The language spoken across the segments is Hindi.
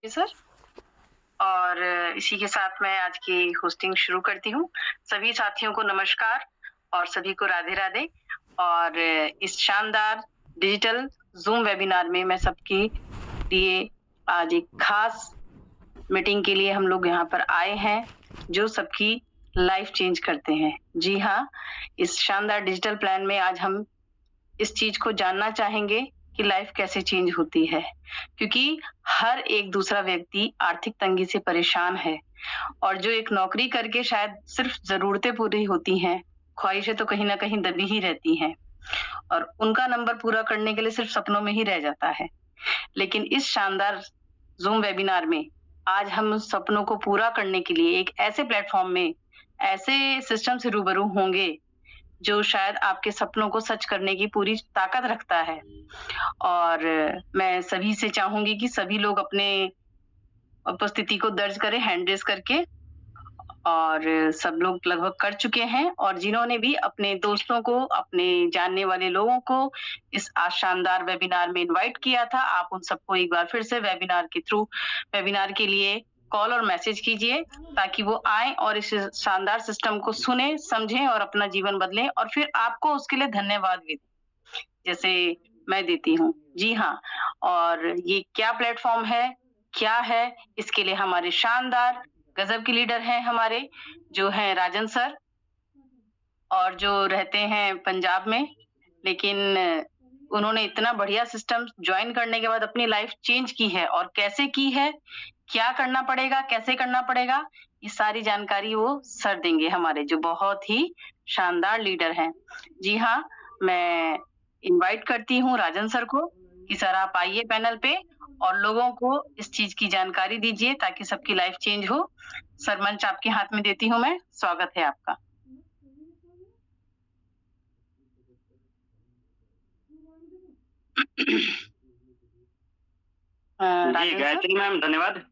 जी सर। और इसी के साथ मैं आज की होस्टिंग शुरू करती हूँ। सभी साथियों को नमस्कार और सभी को राधे-राधे। और इस शानदार डिजिटल ज़ूम वेबिनार में मैं सबके लिए आज एक खास मीटिंग के लिए हम लोग यहाँ पर आए हैं, जो सबकी लाइफ चेंज करते हैं। जी हाँ, इस शानदार डिजिटल प्लान में आज हम इस चीज़ को जानना चाहेंगे कि लाइफ कैसे चेंज होती है। क्योंकि हर एक दूसरा व्यक्ति आर्थिक तंगी से परेशान है और जो एक नौकरी करके शायद सिर्फ़ ज़रूरतें पूरी होती हैं, ख्वाहिशें तो कहीं न कहीं दबी ही रहती हैं और उनका नंबर पूरा करने के लिए सिर्फ़ सपनों में ही रह जाता है। लेकिन इस शानदार ज़ूम वेबिनार में आज हम उस सपनों को पूरा करने के लिए एक ऐसे प्लेटफ़ॉर्म में, ऐसे सिस्टम से रूबरू होंगे, जो शायद आपके सपनों को सच करने की पूरी ताकत रखता है। और मैं सभी से चाहूँगी कि सभी लोग अपने उपस्थिति को दर्ज करें हैंड रेज़ करके। और सब लोग लगभग कर चुके हैं और जिन्होंने भी अपने दोस्तों को, अपने जानने वाले लोगों को इस आज शानदार वेबिनार में इनवाइट किया था, आप उन सबको एक बार फिर से वेबिनार के थ्रू वेबिनार के लिए कॉल और मैसेज कीजिए ताकि वो आएँ और इस शानदार सिस्टम को सुनें, समझें और अपना जीवन बदलें और फिर आपको उसके लिए धन्यवाद भी दें, जैसे मैं देती हूँ। जी हाँ, और ये क्या प्लेटफ़ॉर्म है, क्या है, इसके लिए हमारे शानदार गज़ब के लीडर हैं हमारे, जो हैं राजन सर और जो रहते हैं पंजाब में। लेकिन उन्होंने इतना बढ़िया सिस्टम जॉइन करने के बाद अपनी लाइफ़ चेंज की है और कैसे की है, क्या करना पड़ेगा, कैसे करना पड़ेगा, ये सारी जानकारी वो सर देंगे हमारे, जो बहुत ही शानदार लीडर हैं। जी हाँ, मैं इनवाइट करती हूँ राजन सर को कि सर आप आइए पैनल पे और लोगों को इस चीज़ की जानकारी दीजिए ताकि सबकी लाइफ़ चेंज हो। सर मंच आपके हाथ में देती हूँ मैं, स्वागत है आपका। जी, राजन सर? गायत्री मैम धन्यवाद।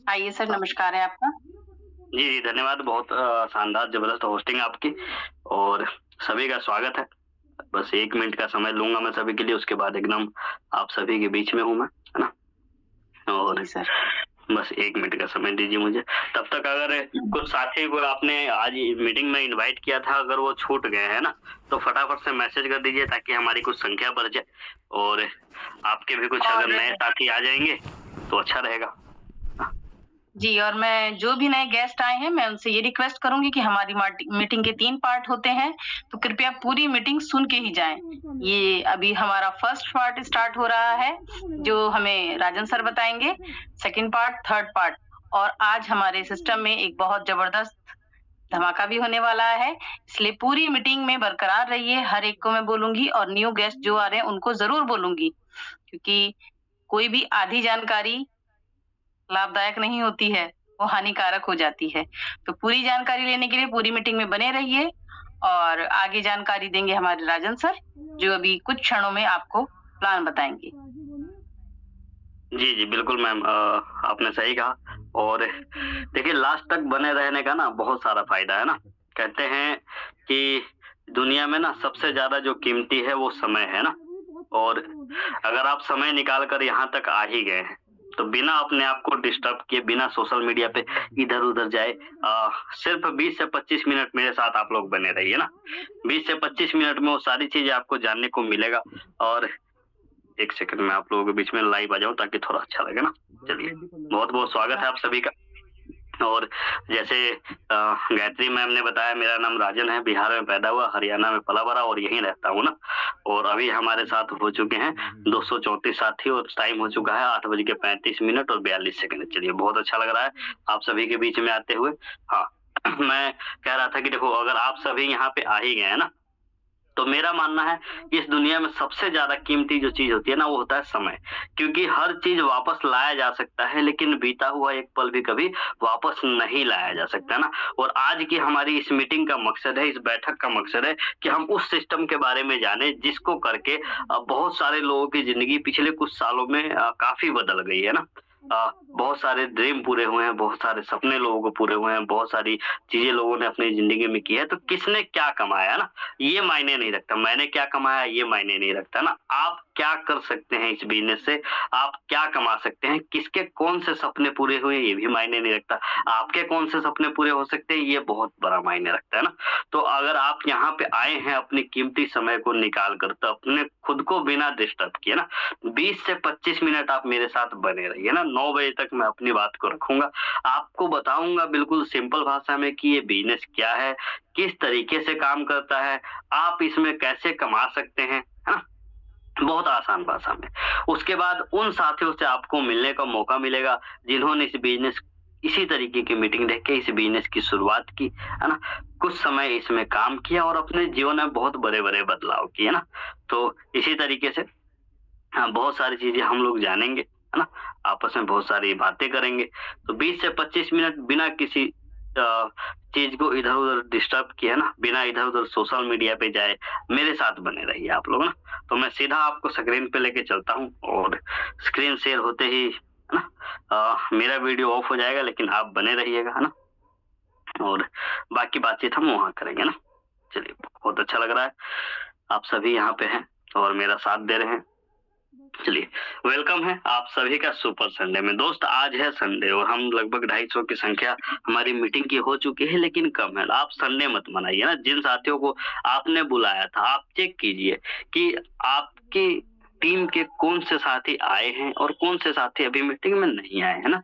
आइए सर, नमस्कार है आपका। जी, धन्यवाद बहुत शानदार ज़बरदस्त होस्टिंग आपकी और सभी का स्वागत है। बस 1 मिनट का समय लूँगा मैं सभी के लिए, उसके बाद एकदम आप सभी के बीच में हूँ मैं, है ना? और जी सर। बस 1 मिनट का समय दीजिए मुझे। तब तक अगर कुछ साथी को आपने आज मीटिंग में इनवाइट किया था, अगर वो छूट गए हैं ना, तो फटाफट से मैसेज कर दीजिए ताकि हमारी कुछ संख्या बढ़ जाए और आपके भी कुछ अगर और नए साथी आ जाएँगे, तो अच्छा रहेगा। जी, और मैं जो भी नए गेस्ट आए हैं, मैं उनसे ये रिक्वेस्ट करूँगी कि हमारी मीटिंग के 3 पार्ट होते हैं, तो कृपया पूरी मीटिंग सुन के ही जाएँ। ये अभी हमारा फर्स्ट पार्ट स्टार्ट हो रहा है, जो हमें राजन सर बताएँगे, सेकंड पार्ट, थर्ड पार्ट और आज हमारे सिस्टम में एक बहुत ज़बरदस्त धमाका भी होने वाला है, इसलिए पूरी मीटिंग में बरकरार रहिए, हर एक को मैं बोलूँगी और न्यू गेस्ट जो आ रहे हैं, उनको ज़रूर बोलूँगी, क्योंकि कोई भी आधी जानकारी लाभदायक नहीं होती है, वो हानिकारक हो जाती है। तो पूरी जानकारी लेने के लिए पूरी मीटिंग में बने रहिए और आगे जानकारी देंगे हमारे राजन सर, जो अभी कुछ क्षणों में आपको प्लान बताएँगे। जी, जी, बिल्कुल मैम आपने सही कहा और देखिए लास्ट तक बने रहने का ना बहुत सारा फ़ायदा है ना। कहते हैं कि दुनिया में ना सबसे ज़्यादा जो कीमती है वो समय है ना और अगर आप समय निकाल कर यहाँ तक आ ही गए हैं, तो बिना अपने आप को डिस्टर्ब किए, बिना सोशल मीडिया पे इधर-उधर जाए सिर्फ़ 20 से 25 मिनट मेरे साथ आप लोग बने रहिए ना। 20 से 25 मिनट में वो सारी चीज़ें आपको जानने को मिलेगा और 1 सेकंड में आप लोगों के बीच में लाइव आ जाऊँ ताकि थोड़ा अच्छा लगे ना। चलिए, बहुत-बहुत स्वागत है आप सभी का और जैसे गायत्री मैम ने बताया मेरा नाम राजन है, बिहार में पैदा हुआ, हरियाणा में पला-बड़ा और यहीं रहता हूँ ना। और अभी हमारे साथ हो चुके हैं 234 साथी और टाइम हो चुका है 8 बज के 35 मिनट और 42 सेकंड। चलिए, बहुत अच्छा लग रहा है आप सभी के बीच में आते हुए। हाँ, मैं कह रहा था कि देखो अगर आप सभी यहाँ पे आ ही गए हैं ना, तो मेरा मानना है इस दुनिया में सबसे ज़्यादा कीमती जो चीज़ होती है ना वो होता है समय। क्योंकि हर चीज़ वापस लाया जा सकता है लेकिन बीता हुआ एक पल भी कभी वापस नहीं लाया जा सकता ना। और आज की हमारी इस मीटिंग का मकसद है, इस बैठक का मकसद है कि हम उस सिस्टम के बारे में जानें जिसको करके बहुत सारे लोगों की ज़िंदगी पिछले कुछ सालों में काफ़ी बदल गई है ना। बहुत सारे ड्रीम पूरे हुए हैं, बहुत सारे सपने लोगों को पूरे हुए हैं, बहुत सारी चीज़ें लोगों ने अपनी ज़िंदगी में की है, तो किसने क्या कमाया है ना, ये मायने नहीं रखता। मैंने क्या कमाया ये मायने नहीं रखता ना। आप क्या कर सकते हैं इस बिजनेस से, आप क्या कमा सकते हैं, किसके कौन से सपने पूरे हुए ये भी मायने नहीं रखता, आपके कौन से सपने पूरे हो सकते हैं ये बहुत बड़ा मायने रखता है ना। तो अगर आप यहाँ पे आए हैं अपने कीमती समय को निकाल कर, तो अपने खुद को बिना डिस्टर्ब किए ना 20 से 25 मिनट आप मेरे साथ बने रहिए ना। 9 बजे तक मैं अपनी बात को रखूंगा, आपको बताऊंगा बिल्कुल सिंपल भाषा में कि ये बिजनेस क्या है, किस तरीके से काम करता है, आप इसमें कैसे कमा सकते हैं, है ना, बहुत आसान भाषा में। उसके बाद उन साथियों से आपको मिलने का मौका मिलेगा जिन्होंने इस बिजनेस इसी तरीके की मीटिंग देख के इस बिजनेस की शुरुआत की, है ना, कुछ समय इसमें काम किया और अपने जीवन में बहुत बड़े-बड़े बदलाव किए ना। तो इसी तरीके से बहुत सारी चीजें हम लोग जानेंगे, है ना, आपस में बहुत सारी बातें करेंगे। तो 20 से 25 मिनट बिना किसी चीज को इधर-उधर डिस्टर्ब किए ना, बिना इधर-उधर सोशल मीडिया पे जाए, मेरे साथ बने रहिए आप लोग ना। तो मैं सीधा आपको स्क्रीन पे लेके चलता हूँ और स्क्रीन शेयर होते ही, है ना, मेरा वीडियो ऑफ हो जाएगा, लेकिन आप बने रहिएगा, है ना, और बाकी बातचीत हम वहाँ करेंगे ना। चलिए, बहुत अच्छा लग रहा है आप सभी यहाँ पे हैं और मेरा साथ दे रहे हैं। चलिए, वेलकम है आप सभी का सुपर संडे में। दोस्त, आज है संडे और हम लगभग 250 की संख्या हमारी मीटिंग की हो चुकी है, लेकिन कम है। आप संडे मत मनाइए ना। जिन साथियों को आपने बुलाया था, आप चेक कीजिए कि आपकी टीम के कौन से साथी आए हैं और कौन से साथी अभी मीटिंग में नहीं आए, है ना।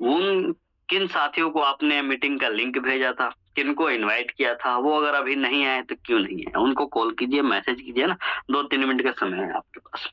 उन किन साथियों को आपने मीटिंग का लिंक भेजा था, किनको इनवाइट किया था, वो अगर अभी नहीं आए तो क्यों नहीं है, उनको कॉल कीजिए, मैसेज कीजिए ना। 2-3 मिनट का समय है आपके पास,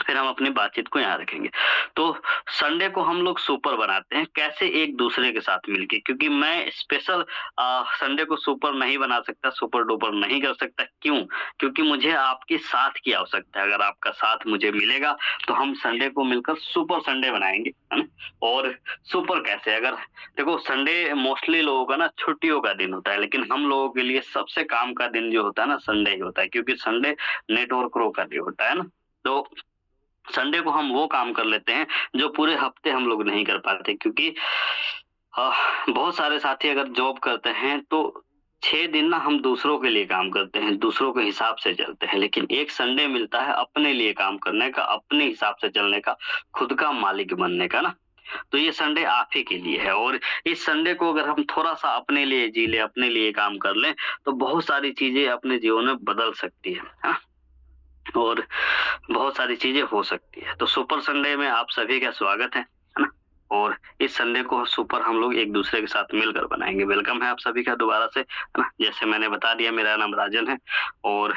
फिर हम अपनी बातचीत को यहाँ रखेंगे। तो संडे को हम लोग सुपर बनाते हैं कैसे, एक दूसरे के साथ मिलके, क्योंकि मैं स्पेशल संडे को सुपर नहीं बना सकता, सुपर डुपर नहीं कर सकता। क्यों? क्योंकि मुझे आपके साथ की आवश्यकता है। अगर आपका साथ मुझे मिलेगा तो हम संडे को मिलकर सुपर संडे बनाएंगे, है ना। और सुपर कैसे, अगर देखो संडे मोस्टली लोगों का ना छुट्टियों का दिन होता है, लेकिन हम लोगों के लिए सबसे काम का दिन जो होता है ना संडे ही होता है, क्योंकि संडे नेटवर्क रो का दिन होता है ना। तो संडे को हम वो काम कर लेते हैं जो पूरे हफ्ते हम लोग नहीं कर पाते, क्योंकि बहुत सारे साथी अगर जॉब करते हैं तो 6 दिन ना हम दूसरों के लिए काम करते हैं, दूसरों के हिसाब से चलते हैं, लेकिन एक संडे मिलता है अपने लिए काम करने का, अपने हिसाब से चलने का, खुद का मालिक बनने का ना। तो ये संडे आप ही के लिए है और इस संडे को अगर हम थोड़ा-सा अपने लिए जी लें, अपने लिए काम कर लें, तो बहुत सारी चीज़ें अपने जीवन में बदल सकती है ना? और बहुत सारी चीजें हो सकती है। तो सुपर संडे में आप सभी का स्वागत है ना। और इस संडे को सुपर हम लोग एक दूसरे के साथ मिलकर बनाएंगे। वेलकम है आप सभी का दोबारा से, है ना। जैसे मैंने बता दिया, मेरा नाम राजन है और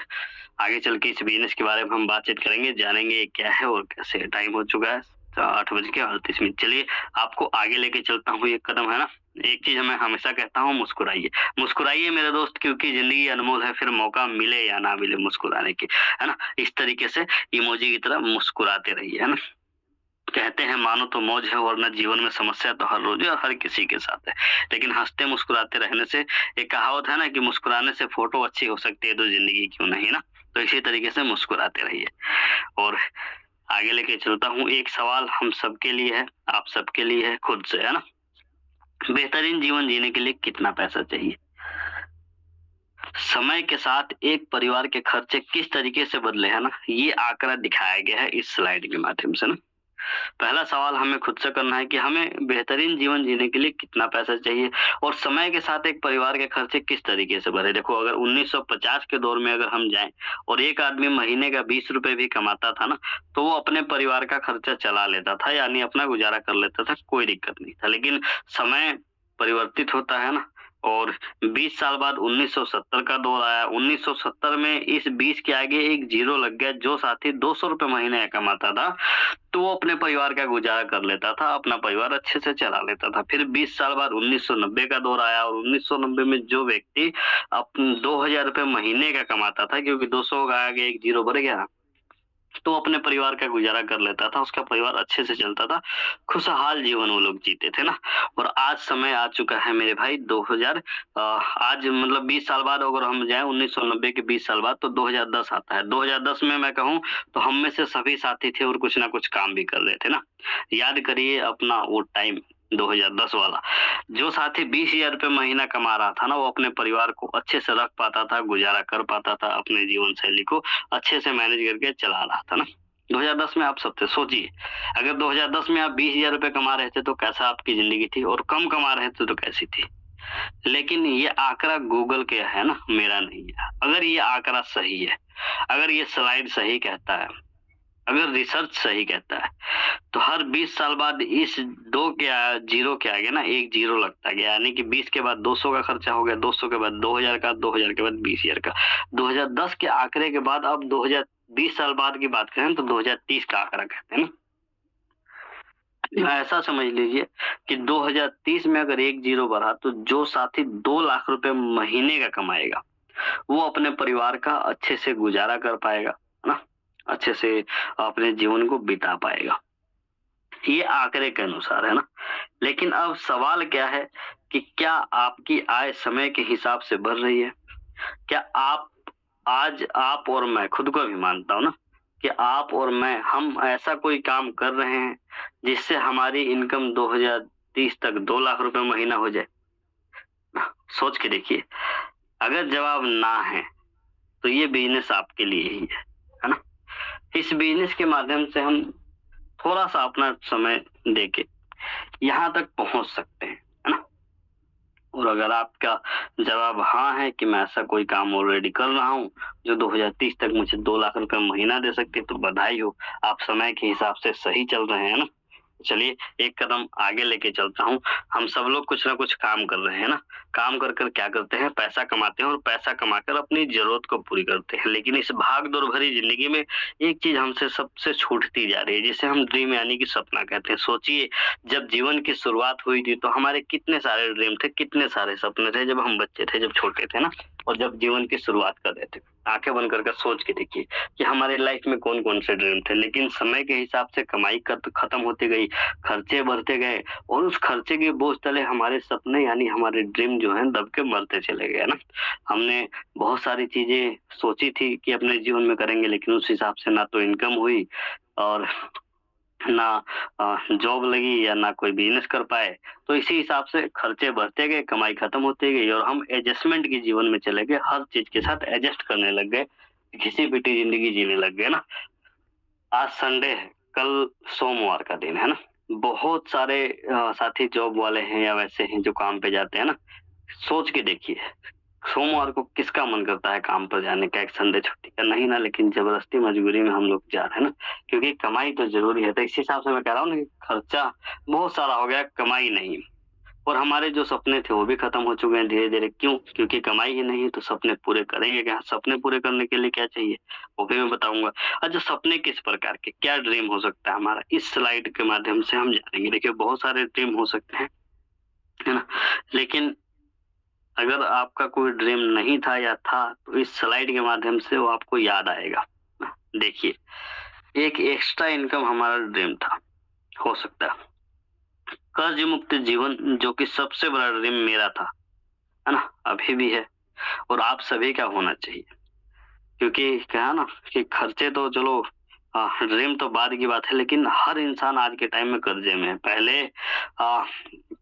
आगे चल के इस बिजनेस के बारे में हम बातचीत करेंगे, जानेंगे ये क्या है और कैसे। टाइम हो चुका है 8:38। चलिए, आपको आगे लेके चलता हूँ एक कदम, है ना। एक चीज मैं हमेशा कहता हूँ, मुस्कुराइए, मुस्कुराइए मेरे दोस्त, क्योंकि जिंदगी अनमोल है, फिर मौका मिले या ना मिले मुस्कुराने की, है ना। इस तरीके से इमोजी की तरह मुस्कुराते रहिए, है ना। कहते हैं मानो तो मौज है, वरना जीवन में समस्या तो हर रोज है और हर किसी के साथ है, लेकिन हंसते मुस्कुराते रहने से, एक कहावत है ना कि मुस्कुराने से फोटो अच्छी हो सकती है तो जिंदगी क्यों नहीं ना। तो इसी तरीके से मुस्कुराते रहिए और आगे लेके चलता हूँ। एक सवाल हम सबके लिए है, आप सबके लिए है, खुद से, है ना। बेहतरीन जीवन जीने के लिए कितना पैसा चाहिए? समय के साथ एक परिवार के खर्चे किस तरीके से बदले, है ना, ये आंकड़ा दिखाया गया है इस स्लाइड के माध्यम से ना। पहला सवाल हमें खुद से करना है कि हमें बेहतरीन जीवन जीने के लिए कितना पैसा चाहिए और समय के साथ एक परिवार के खर्चे किस तरीके से बढ़े। देखो, अगर 1950 के दौर में अगर हम जाएं और एक आदमी महीने का 20 रुपए भी कमाता था ना, तो वो अपने परिवार का खर्चा चला लेता था, यानी अपना गुजारा कर लेता था, कोई दिक्कत नहीं था। लेकिन समय परिवर्तित होता है ना और 20 साल बाद 1970 का दौर आया। 1970 में इस 20 के आगे एक जीरो लग गया। जो साथी 200 रुपए महीने कमाता था तो वो अपने परिवार का गुजारा कर लेता था, अपना परिवार अच्छे से चला लेता था। फिर 20 साल बाद 1990 का दौर आया और 1990 में जो व्यक्ति 2000 रुपए महीने का कमाता था, क्योंकि 200 का आगे एक जीरो बढ़ गया, तो अपने परिवार का गुजारा कर लेता था, उसका परिवार अच्छे से चलता था, खुशहाल जीवन वो लोग जीते थे ना। और आज समय आ चुका है मेरे भाई 2000, आज मतलब 20 साल बाद अगर हम जाएं, 1990 के 20 साल बाद तो 2010 आता है। 2010 में मैं कहूं तो हम में से सभी साथी थे और कुछ ना कुछ काम भी कर रहे थे ना। याद करिए अपना वो टाइम 2010 वाला। जो साथी 20,000 रुपए महीना कमा रहा था ना, वो अपने परिवार को अच्छे से रख पाता था, गुजारा कर पाता था, अपने जीवन शैली को अच्छे से मैनेज करके चला रहा था ना। 2010 में आप सबसे सोचिए, अगर 2010 में आप 20,000 रुपए कमा रहे थे तो कैसा आपकी ज़िंदगी थी, और कम कमा रहे थे तो कैसी थी? लेकिन ये आंकड़ा गूगल के है ना, मेरा नहीं है। अगर ये आंकड़ा सही है, अगर ये स्लाइड सही कहता है, अगर रिसर्च सही कहता है, तो हर 20 साल बाद इस 2 के ज़ीरो के आगे ना 1 ज़ीरो लगता गया, यानी कि 20 के बाद 200 का खर्चा हो गया, 200 के बाद 2000 का, 2000 के बाद 20,000 का। 2010 के आंकड़े के बाद अब 2020 साल बाद की बात करें तो 2030 का आंकड़ा कहते हैं ना। ऐसा समझ लीजिए कि 2030 में अगर 1 ज़ीरो बढ़ा तो जो साथी 2 लाख रुपए महीने का कमाएगा, वो अपने परिवार का अच्छे से गुज़ारा कर पाएगा, है ना? अच्छे से अपने जीवन को बिता पाएगा। ये आंकड़े के अनुसार है ना। लेकिन अब सवाल क्या है कि क्या आपकी आय समय के हिसाब से बढ़ रही है? क्या आप और मैं खुद को भी मानता हूँ ना कि आप और मैं हम ऐसा कोई काम कर रहे हैं जिससे हमारी इनकम 2030 तक 2 लाख रुपए महीना हो जाए? सोच के देखिए। अगर जवाब ना है तो ये बिजनेस आपके लिए ही है ना? इस बिजनेस के माध्यम से हम थोड़ा-सा अपना समय देके यहाँ तक पहुँच सकते हैं, है ना? और अगर आपका जवाब हाँ है कि मैं ऐसा कोई काम ऑलरेडी कर रहा हूँ, जो 2030 तक मुझे 2 लाख रुपए महीना दे सकती है, तो बधाई हो, आप समय के हिसाब से सही चल रहे हैं ना। चलिए एक कदम आगे लेके चलता हूँ। हम सब लोग कुछ ना कुछ काम कर रहे हैं ना। काम कर कर क्या करते हैं, पैसा कमाते हैं और पैसा कमाकर अपनी ज़रूरत को पूरी करते हैं। लेकिन इस भाग-दौड़ भरी ज़िंदगी में एक चीज़ हमसे सबसे छूटती जा रही है, जिसे हम ड्रीम यानी कि सपना कहते हैं। सोचिए, जब जीवन की शुरुआत हुई थी तो हमारे कितने सारे ड्रीम थे, कितने सारे सपने थे जब हम बच्चे थे, जब छोटे थे ना, और जब जीवन की शुरुआत कर रहे थे। आँखें बंद कर सोच के देखिए कि हमारे लाइफ में कौन-कौन से ड्रीम थे। लेकिन समय के हिसाब से कमाई खत्म होती गई, खर्चे बढ़ते गए, और उस खर्चे के बोझ तले हमारे सपने यानी हमारे ड्रीम जो हैं दब के मरते चले गए ना। हमने बहुत सारी चीज़ें सोची थी कि अपने जीवन में करेंगे, लेकिन उस हिसाब से ना तो इनकम हुई और ना जॉब लगी या ना कोई बिज़नेस कर पाए। तो इसी हिसाब से खर्चे बढ़ते गए, कमाई खत्म होती गई और हम एडजस्टमेंट के जीवन में चले गए, हर चीज़ के साथ एडजस्ट करने लग गए, घिसी-पिटी ज़िंदगी जीने लग गए ना। आज संडे है, कल सोमवार का दिन है ना। बहुत सारे साथी जॉब वाले हैं या वैसे हैं जो काम पे जाते हैं ना। सोच के देखिए, सोमवार को किसका मन करता है काम पर जाने का, एक संडे छुट्टी का? नहीं ना, लेकिन ज़बरदस्ती मजबूरी में हम लोग जा रहे हैं ना, क्योंकि कमाई तो ज़रूरी है। तो इस हिसाब से मैं कह रहा हूँ ना कि खर्चा बहुत सारा हो गया, कमाई नहीं। और हमारे जो सपने थे वो भी खत्म हो चुके हैं धीरे-धीरे। क्यों? क्योंकि कमाई ही नहीं है तो सपने पूरे करेंगे क्या? सपने पूरे करने के लिए क्या चाहिए? वो भी मैं बताऊँगा। अच्छा, सपने किस प्रकार के, क्या ड्रीम हो सकता है हमारा? इस स्लाइड के माध्यम से हम जानेंगे। देखिए बहुत सारे ड्रीम हो सकते हैं, है ना? लेकिन अगर आपका कोई ड्रीम नहीं था या था तो इस स्लाइड के माध्यम से वो आपको याद आएगा। देखिए, एक एक्स्ट्रा इनकम हमारा ड्रीम था, हो सकता है। कर्ज मुक्त जीवन जो कि सबसे बड़ा ड्रीम मेरा था, है ना? अभी भी है और आप सभी का होना चाहिए। क्योंकि क्या है ना कि खर्चे तो चलो ड्रीम तो बाद की बात है, लेकिन हर इंसान आज के टाइम में कर्जे में है। पहले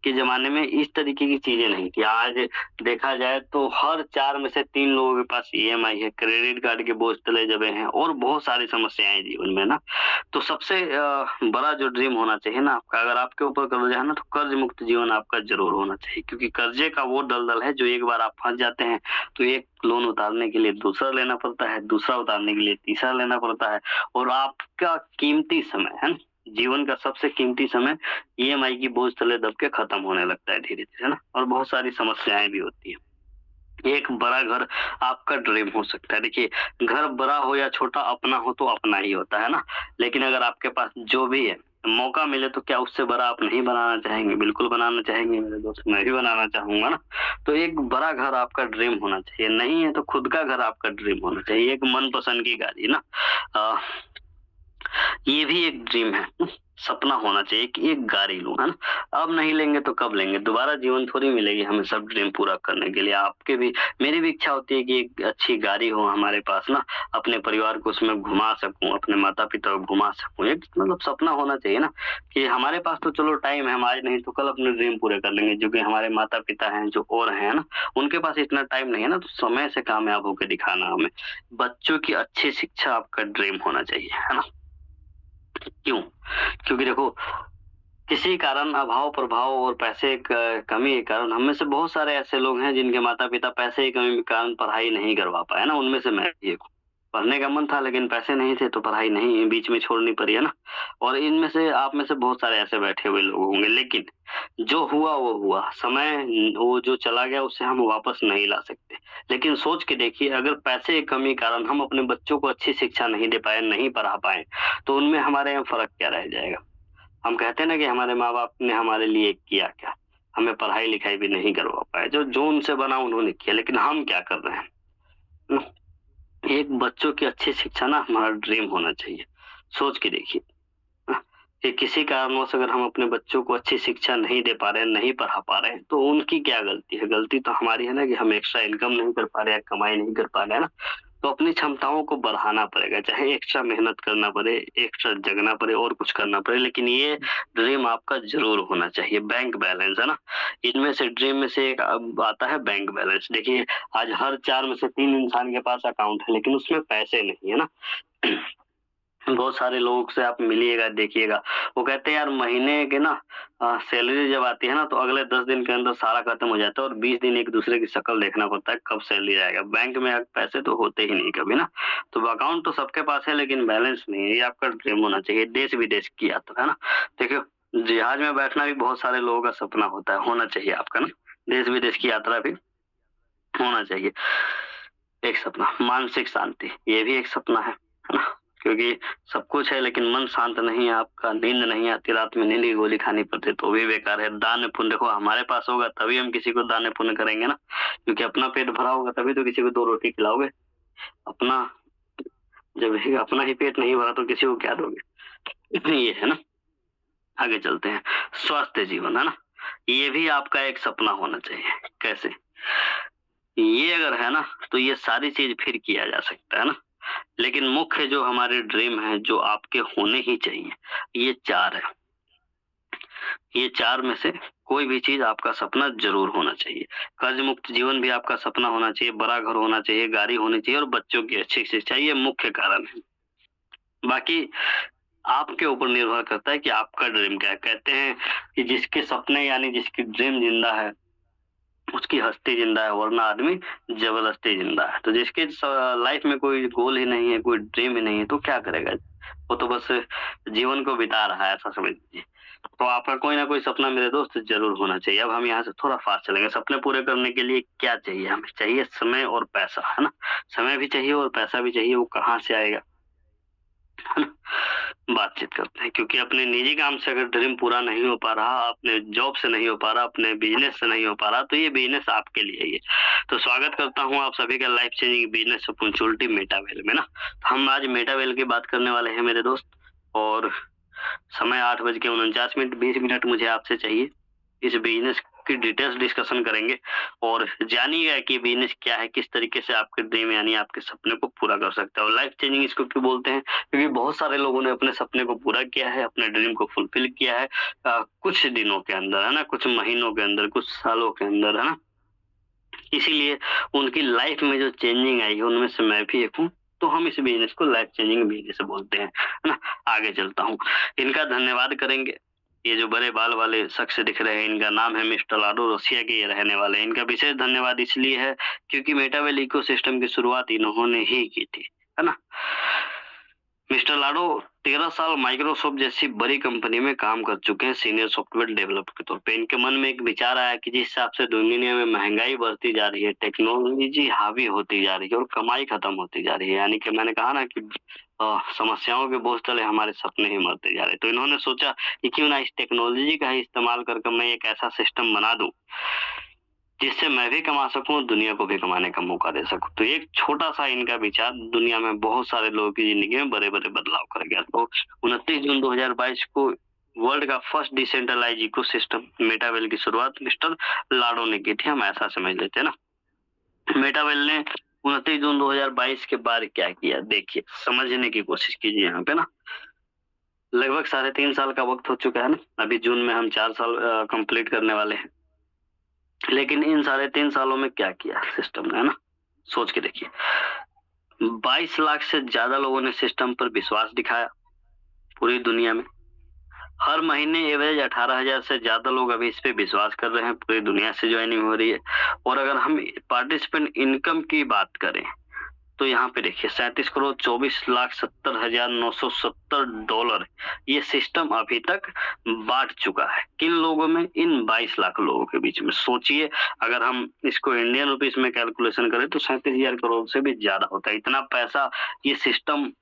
के ज़माने में इस तरीके की चीज़ें नहीं थी। आज देखा जाए तो हर 4 में से 3 लोगों के पास ईएमआई है, क्रेडिट कार्ड के बोझ तले दबे हैं और बहुत सारी समस्याएँ हैं जीवन में ना। तो सबसे बड़ा जो ड्रीम होना चाहिए ना आपका, अगर आपके ऊपर कर्जा है ना, तो कर्ज मुक्त जीवन आपका ज़रूर होना चाहिए। क्योंकि कर्जे का वो दलदल है जो एक बार आप फँस जाते हैं, तो एक लोन उतारने के लिए दूसरा लेना पड़ता है, दूसरा उतारने के लिए तीसरा लेना पड़ता है, और आपका कीमती समय है ना, जीवन का सबसे कीमती समय ईएमआई की बोझ तले दब के खत्म होने लगता है धीरे-धीरे, है ना? और बहुत सारी समस्याएँ भी होती हैं। एक बड़ा घर आपका ड्रीम हो सकता है। देखिए, घर बड़ा हो या छोटा, अपना हो तो अपना ही होता है ना? लेकिन अगर आपके पास जो भी है, मौका मिले तो क्या उससे बड़ा आप नहीं बनाना चाहेंगे? बिल्कुल बनाना चाहेंगे मेरे दोस्त, मैं भी बनाना चाहूँगा ना। तो एक बड़ा घर आपका ड्रीम होना चाहिए, नहीं है तो खुद का घर आपका ड्रीम होना चाहिए, एक मनपसंद की गाड़ी ना। अ, ये भी एक ड्रीम है, सपना होना चाहिए कि एक गाड़ी लूँ, है ना? अब नहीं लेंगे तो कब लेंगे? दोबारा जीवन थोड़ी मिलेगी हमें सब ड्रीम पूरा करने के लिए। आपके भी, मेरी भी इच्छा होती है कि एक अच्छी गाड़ी हो हमारे पास ना, अपने परिवार को उसमें घुमा सकूँ, अपने माता-पिता को घुमा सकूँ। एक मतलब सपना होना चाहिए ना कि हमारे पास तो चलो टाइम है, हम आज नहीं तो कल अपने ड्रीम पूरे कर लेंगे। जो कि हमारे माता-पिता हैं, जो और हैं ना, उनके पास इतना टाइम नहीं है ना, तो समय से कामयाब होके दिखाना हमें। बच्चों की अच्छी शिक्षा आपका ड्रीम होना चाहिए, है ना? क्यों? क्योंकि देखो, किसी कारण अभाव प्रभाव और पैसे कमी के कारण हम में से बहुत सारे ऐसे लोग हैं जिनके माता पिता पैसे की कमी के कारण पढ़ाई नहीं करवा पाए ना। उनमें से मैं भी एक हूँ। पढ़ने का मन था लेकिन पैसे नहीं थे तो पढ़ाई नहीं, बीच में छोड़नी पड़ी है ना। और इनमें से आप में से बहुत सारे ऐसे बैठे हुए लोग होंगे, लेकिन जो हुआ वो हुआ। समय वो जो चला गया उसे हम वापस नहीं ला सकते। लेकिन सोच के देखिए, अगर पैसे की कमी के कारण हम अपने बच्चों को अच्छी शिक्षा नहीं दे पाए, नहीं पढ़ा पाए, तो उनमें हमारे यहाँ फर्क क्या रह जाएगा? हम कहते हैं ना कि हमारे माँ-बाप ने हमारे लिए किया क्या? हमें पढ़ाई-लिखाई भी नहीं करवा पाए। जो जो उनसे बना उन्होंने किया, लेकिन हम क्या कर रहे हैं? हुँ, एक बच्चों की अच्छी शिक्षा ना हमारा ड्रीम होना चाहिए। सोच के देखिए, अ, कि किसी कारणवश अगर हम अपने बच्चों को अच्छी शिक्षा नहीं दे पा रहे हैं, नहीं पढ़ा पा रहे हैं, तो उनकी क्या गलती है? गलती तो हमारी है ना कि हम एक्स्ट्रा इनकम नहीं कर पा रहे हैं, कमाई नहीं कर पा रहे हैं ना। तो अपनी क्षमताओं को बढ़ाना पड़ेगा, चाहे एक्स्ट्रा मेहनत करना पड़े, एक्स्ट्रा जगना पड़े और कुछ करना पड़े, लेकिन ये ड्रीम आपका ज़रूर होना चाहिए। बैंक बैलेंस, है ना? इनमें से ड्रीम में से एक अब आता है बैंक बैलेंस। देखिए, आज हर 4 में से 3 इंसान के पास अकाउंट है, लेकिन उसमें पैसे नहीं है ना। बहुत सारे लोगों से आप मिलिएगा, देखिएगा, वो कहते हैं यार महीने के ना सैलरी जब आती है ना तो अगले 10 दिन के अंदर सारा खत्म हो जाता है और 20 दिन एक-दूसरे की शक्ल देखना पड़ता है कब सैलरी आएगा। बैंक में पैसे तो होते ही नहीं कभी ना। तो अकाउंट तो सबके पास है लेकिन बैलेंस नहीं है, ये आपका ड्रीम होना चाहिए। देश-विदेश की यात्रा, है ना? देखिए, जहाज में बैठना भी बहुत सारे लोगों का सपना होता है, होना चाहिए आपका ना। देश-विदेश की यात्रा भी होना चाहिए। एक सपना, मानसिक शांति, ये भी एक सपना है ना? क्योंकि सब कुछ है लेकिन मन शांत नहीं है आपका, नींद नहीं आती, रात में नींद की गोली खानी पड़ती है तो भी बेकार है। दान पुण्य देखो, हमारे पास होगा तभी हम किसी को दान पुण्य करेंगे ना, क्योंकि अपना पेट भरा होगा तभी तो किसी को 2 रोटी खिलाओगे। अपना जब है अपना ही पेट नहीं भरा तो किसी को क्या दोगे? ये है ना। आगे चलते हैं, स्वस्थ जीवन, है ना? ये भी आपका एक सपना होना चाहिए। कैसे? ये अगर है ना तो ये सारी चीज़ फिर किया जा सकता है ना। लेकिन मुख्य जो हमारे ड्रीम है, जो आपके होने ही चाहिए, ये 4 है। ये 4 में से कोई भी चीज़ आपका सपना ज़रूर होना चाहिए। कर्ज मुक्त जीवन भी आपका सपना होना चाहिए, बड़ा घर होना चाहिए, गाड़ी होनी चाहिए और बच्चों की अच्छी शिक्षा, ये मुख्य कारण है। बाकी आपके ऊपर निर्भर करता है कि आपका ड्रीम क्या है। कहते हैं कि जिसके सपने यानी जिसकी ड्रीम ज़िंदा है, उसकी हस्ती ज़िंदा है, वरना आदमी ज़बरदस्ती ज़िंदा है। तो जिसके लाइफ़ में कोई गोल ही नहीं है, कोई ड्रीम ही नहीं है, तो क्या करेगा? वो तो बस जीवन को बिता रहा है, ऐसा समझ लीजिए। तो आपका कोई ना कोई सपना मेरे दोस्त ज़रूर होना चाहिए। अब हम यहाँ से थोड़ा फास्ट चलेंगे। सपने पूरे करने के लिए क्या चाहिए हमें? चाहिए समय और पैसा, है ना? समय भी चाहिए और पैसा भी चाहिए, वो कहाँ से आएगा? है ना? बातचीत करते हैं, क्योंकि अपने निजी काम से अगर ड्रीम पूरा नहीं हो पा रहा, अपने जॉब से नहीं हो पा रहा, अपने बिज़नेस से नहीं हो पा रहा, तो ये बिज़नेस आपके लिए ही है। तो स्वागत करता हूँ आप सभी का लाइफ चेंजिंग बिज़नेस अपॉर्चुनिटी मेटावेल में ना। तो हम आज मेटावेल की बात करने वाले हैं मेरे दोस्त, और समय 8:49 20 मिनट मुझे आपसे चाहिए। इस बिज़नेस की डिटेल्स डिस्कशन करेंगे और जानिएगा कि बिज़नेस क्या है, किस तरीके से आपके ड्रीम यानी आपके सपने को पूरा कर सकता है। और लाइफ चेंजिंग इसको क्यों बोलते हैं? क्योंकि बहुत सारे लोगों ने अपने सपने को पूरा किया है, अपने ड्रीम को फुलफिल किया है कुछ दिनों के अंदर, है ना? कुछ महीनों के अंदर, कुछ सालों के अंदर, है ना? इसीलिए उनकी लाइफ में जो चेंजिंग आई है, उनमें से मैं भी एक हूँ। तो हम इस बिज़नेस को लाइफ चेंजिंग बिज़नेस बोलते हैं, है ना? आगे चलता हूँ। इनका धन्यवाद करेंगे। ये जो बड़े बाल वाले शख्स दिख रहे हैं, इनका नाम है मिस्टर लाडो, रसिया के ये रहने वाले हैं। इनका विशेष धन्यवाद इसलिए है क्योंकि मेटावेल इकोसिस्टम की शुरुआत इन्होंने ही की थी, है ना? मिस्टर लाडो 13 साल माइक्रोसॉफ्ट जैसी बड़ी कंपनी में काम कर चुके हैं सीनियर सॉफ्टवेयर डेवलपर के तौर पे। इनके मन में एक विचार आया कि जिस हिसाब से दुनिया में महंगाई बढ़ती जा रही है, टेक्नोलॉजी हावी होती जा रही है और कमाई खत्म होती जा रही है, यानी कि मैंने कहा ना कि समस्याओं के बोझ तले हमारे सपने ही मरते जा रहे हैं। तो इन्होंने सोचा कि क्यों ना इस टेक्नोलॉजी का ही इस्तेमाल करके मैं एक ऐसा सिस्टम बना दूं जिससे मैं भी कमा सकूं और दुनिया को भी कमाने का मौका दे सकूं। तो एक छोटा-सा इनका विचार दुनिया में बहुत सारे लोगों की ज़िंदगी में बड़े-बड़े बदलाव कर गया। तो 29 जून 2022 को वर्ल्ड का फर्स्ट डिसेंट्रलाइज्ड इकोसिस्टम मेटावेल की शुरुआत मिस्टर लाडो ने की थी, हम ऐसा समझ लेते हैं ना। मेटावेल ने 29 जून 2022 के बाद क्या किया, देखिए, समझने की कोशिश कीजिए यहाँ पे ना। लगभग 3.5 साल का वक़्त हो चुका है ना। अभी जून में हम 4 साल कंप्लीट करने वाले हैं। लेकिन इन 3.5 सालों में क्या किया सिस्टम ने, है ना? सोच के देखिए। 22 लाख से ज़्यादा लोगों ने सिस्टम पर विश्वास दिखाया। पूरी दुनिया में। हर महीने एवरेज 18,000 से ज्यादा लोग अभी इस पे विश्वास कर रहे हैं, पूरी दुनिया से ज्वाइनिंग हो रही है। और अगर हम पार्टिसिपेंट इनकम की बात करें तो यहाँ पे देखिए 37,70,970 ये सिस्टम अभी तक बांट चुका है। किन लोगों में? इन 22 लाख लोगों के बीच में। सोचिए अगर हम इसको इंडियन रुपीस में कैलकुलेशन करें तो 37,000 करोड़ से भी ज्यादा होता है। इतना पैसा ये सिस्टम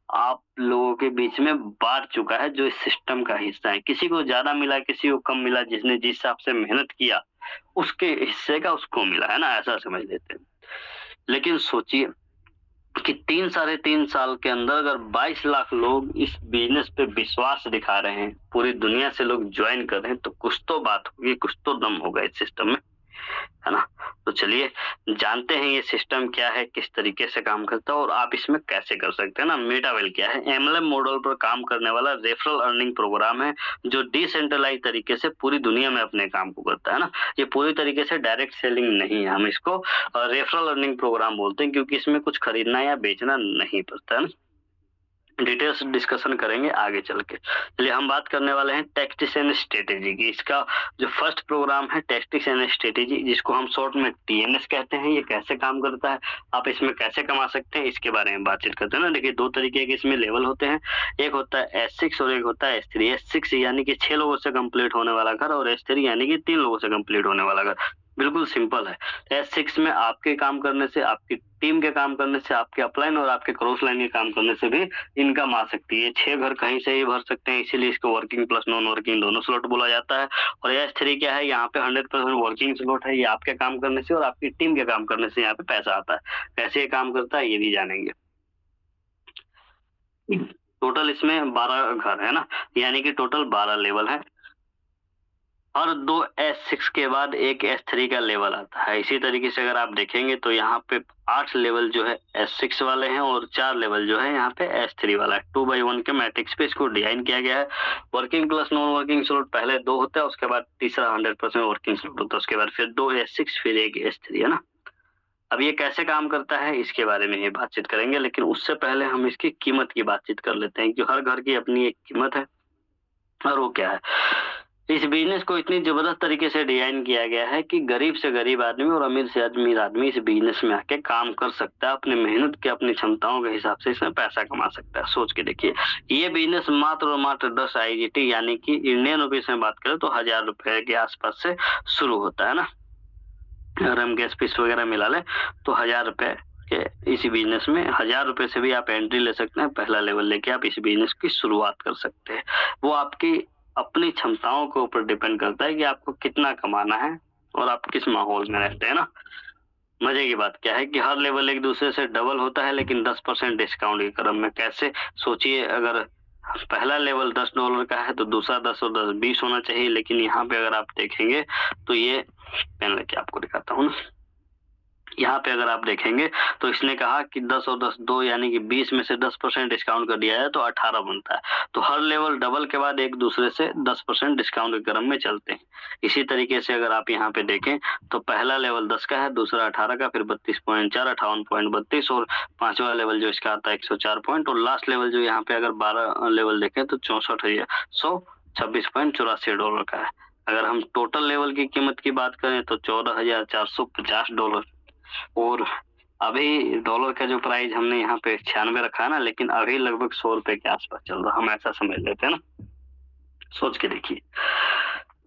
आप लोगों के बीच में बांट चुका है, जो इस सिस्टम का हिस्सा है। किसी को ज्यादा मिला, किसी को कम मिला, जिसने जिस हिसाब से मेहनत किया उसके हिस्से का उसको मिला, है ना, ऐसा समझ लेते हैं। लेकिन सोचिए कि 3-3.5 साल के अंदर अगर 22 लाख लोग इस बिजनेस पे विश्वास दिखा रहे हैं, पूरी दुनिया से लोग ज्वाइन कर रहे हैं, तो कुछ तो बात होगी, कुछ तो दम होगा इस सिस्टम में, है ना। तो चलिए जानते हैं ये सिस्टम क्या है, किस तरीके से काम करता है और आप इसमें कैसे कर सकते हैं ना। मेटावेल क्या है? एमएलएम मॉडल पर काम करने वाला रेफरल अर्निंग प्रोग्राम है, जो डिसेंट्रलाइज तरीके से पूरी दुनिया में अपने काम को करता है ना। ये पूरी तरीके से डायरेक्ट सेलिंग नहीं है, हम इसको रेफरल अर्निंग प्रोग्राम बोलते हैं, क्योंकि इसमें कुछ खरीदना या बेचना नहीं पड़ता है ना। डिटेल्स डिस्कशन करेंगे आगे चल के। चलिए हम बात करने वाले हैं टैक्टिक्स एंड स्ट्रेटेजी की। इसका जो फर्स्ट प्रोग्राम है टैक्टिक्स एंड स्ट्रेटेजी, जिसको हम शॉर्ट में टीएनएस कहते हैं, ये कैसे काम करता है, आप इसमें कैसे कमा सकते हैं, इसके बारे में बातचीत करते हैं ना। देखिए 2 तरीके के इसमें लेवल होते हैं, एक होता है S6 और एक होता है S3। S6 यानी कि 6 लोगों से कंप्लीट होने वाला घर और S3 यानी कि 3 लोगों से कंप्लीट होने वाला घर। बिल्कुल सिंपल है। S6 में आपके काम करने से, आपकी टीम के काम करने से, आपके अपलाइन और आपके क्रॉस लाइन के काम करने से भी इनकम आ सकती है। 6 घर कहीं से ही भर सकते हैं, इसीलिए इसको वर्किंग प्लस नॉन वर्किंग दोनों स्लॉट बोला जाता है। और S3 क्या है? यहाँ पे 100% वर्किंग स्लॉट है, ये आपके काम करने से और आपकी टीम के काम करने से यहाँ पे पैसा आता है। कैसे ये काम करता है ये भी जानेंगे। टोटल इसमें 12 घर है ना, यानी कि टोटल 12 लेवल है। हर 2 S6 के बाद एक S3 का लेवल आता है। इसी तरीके से अगर आप देखेंगे तो यहाँ पे 8 लेवल जो है S6 वाले हैं और 4 लेवल जो है यहाँ पे S3 वाला है। 2/1 के मैट्रिक्स पे इसको डिजाइन किया गया है। Working plus non working slot पहले 2 होता है, उसके बाद तीसरा 100% वर्किंग स्लॉट होता है, उसके बाद फिर 2 S6 फिर एक S3, है ना। अब ये कैसे काम करता है इसके बारे में ही बातचीत करेंगे, लेकिन उससे पहले हम इसकी कीमत की बातचीत कर लेते हैं कि हर घर की अपनी एक कीमत है। और वो क्या है? इस बिजनेस को इतनी जबरदस्त तरीके से डिजाइन किया गया है कि गरीब से गरीब आदमी और अमीर से अमीर आदमी इस बिजनेस में आके काम कर सकता है। अपनी मेहनत के, अपनी क्षमताओं के हिसाब से इसमें पैसा कमा सकता है। सोच के देखिए, ये बिजनेस मात्र और मात्र 10 IGT यानी कि इंडियन रुपीस में बात करें तो 1000 रुपए के आसपास से शुरू होता है ना। अगर हम गैस फीस वगैरह मिला लें तो 1000 रुपए के इसी बिजनेस में 1000 रुपए से भी आप एंट्री ले सकते हैं। पहला लेवल लेके आप इस बिजनेस की शुरुआत कर सकते हैं। वो आपकी अपनी क्षमताओं के ऊपर डिपेंड करता है कि आपको कितना कमाना है और आप किस माहौल में रहते हैं ना। मजे की बात क्या है कि हर लेवल एक दूसरे से डबल होता है, लेकिन 10% डिस्काउंट के क्रम में। कैसे? सोचिए, अगर पहला लेवल $10 का है तो दूसरा 10 और 10 20 होना चाहिए। लेकिन यहाँ पे अगर आप देखेंगे तो ये पेन लेके आपको दिखाता हूँ ना, यहाँ पे अगर आप देखेंगे तो इसने कहा कि 10 और 10 2 यानी कि 20 में से 10% डिस्काउंट कर दिया है तो 18 बनता है। तो हर लेवल डबल के बाद एक दूसरे से 10% डिस्काउंट के क्रम में चलते हैं। इसी तरीके से अगर आप यहाँ पे देखें तो पहला लेवल 10 का है, दूसरा 18 का, फिर 32.4, 58.32 और 5वां लेवल जो इसका आता है 104 पॉइंट। और लास्ट लेवल जो यहाँ पे अगर 12 लेवल देखें तो 64,126.84 डॉलर का है। अगर हम टोटल लेवल की कीमत की बात करें तो $14,450। और अभी डॉलर का जो प्राइस हमने यहाँ पे 96 रखा है ना, लेकिन अभी लगभग 100 रुपए के आसपास चल रहा है, हम ऐसा समझ लेते हैं ना। सोच के देखिए,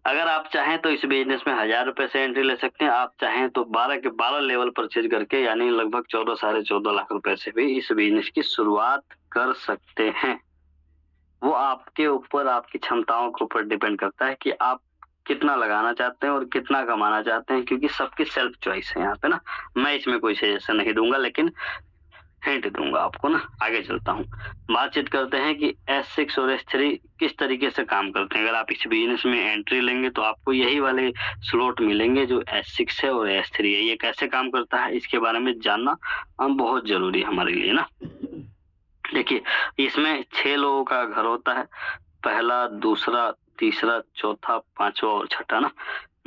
अगर आप चाहें तो इस बिजनेस में 1000 रुपए से एंट्री ले सकते हैं। आप चाहें तो 12 के 12 लेवल परचेज करके यानी लगभग 14 साढ़े 14 लाख रुपए से भी इस बिजनेस की शुरुआत कर सकते हैं। वो आपके ऊपर, आपकी क्षमताओं के ऊपर डिपेंड करता है कि आप कितना लगाना चाहते हैं और कितना कमाना चाहते हैं, क्योंकि सबकी सेल्फ चॉइस है यहाँ पे ना। मैं इसमें कोई सजेशन नहीं दूंगा, लेकिन हिंट दूंगा आपको ना। आगे चलता हूँ, बातचीत करते हैं कि S6 और S3 किस तरीके से काम करते हैं। अगर आप इस बिजनेस में एंट्री लेंगे तो आपको यही वाले स्लॉट मिलेंगे जो S6 है और S3 है। ये कैसे काम करता है इसके बारे में जानना बहुत जरूरी है हमारे लिए ना। देखिए, इसमें 6 लोगों का घर होता है, पहला, दूसरा, तीसरा, चौथा, 5वां और छठा ना।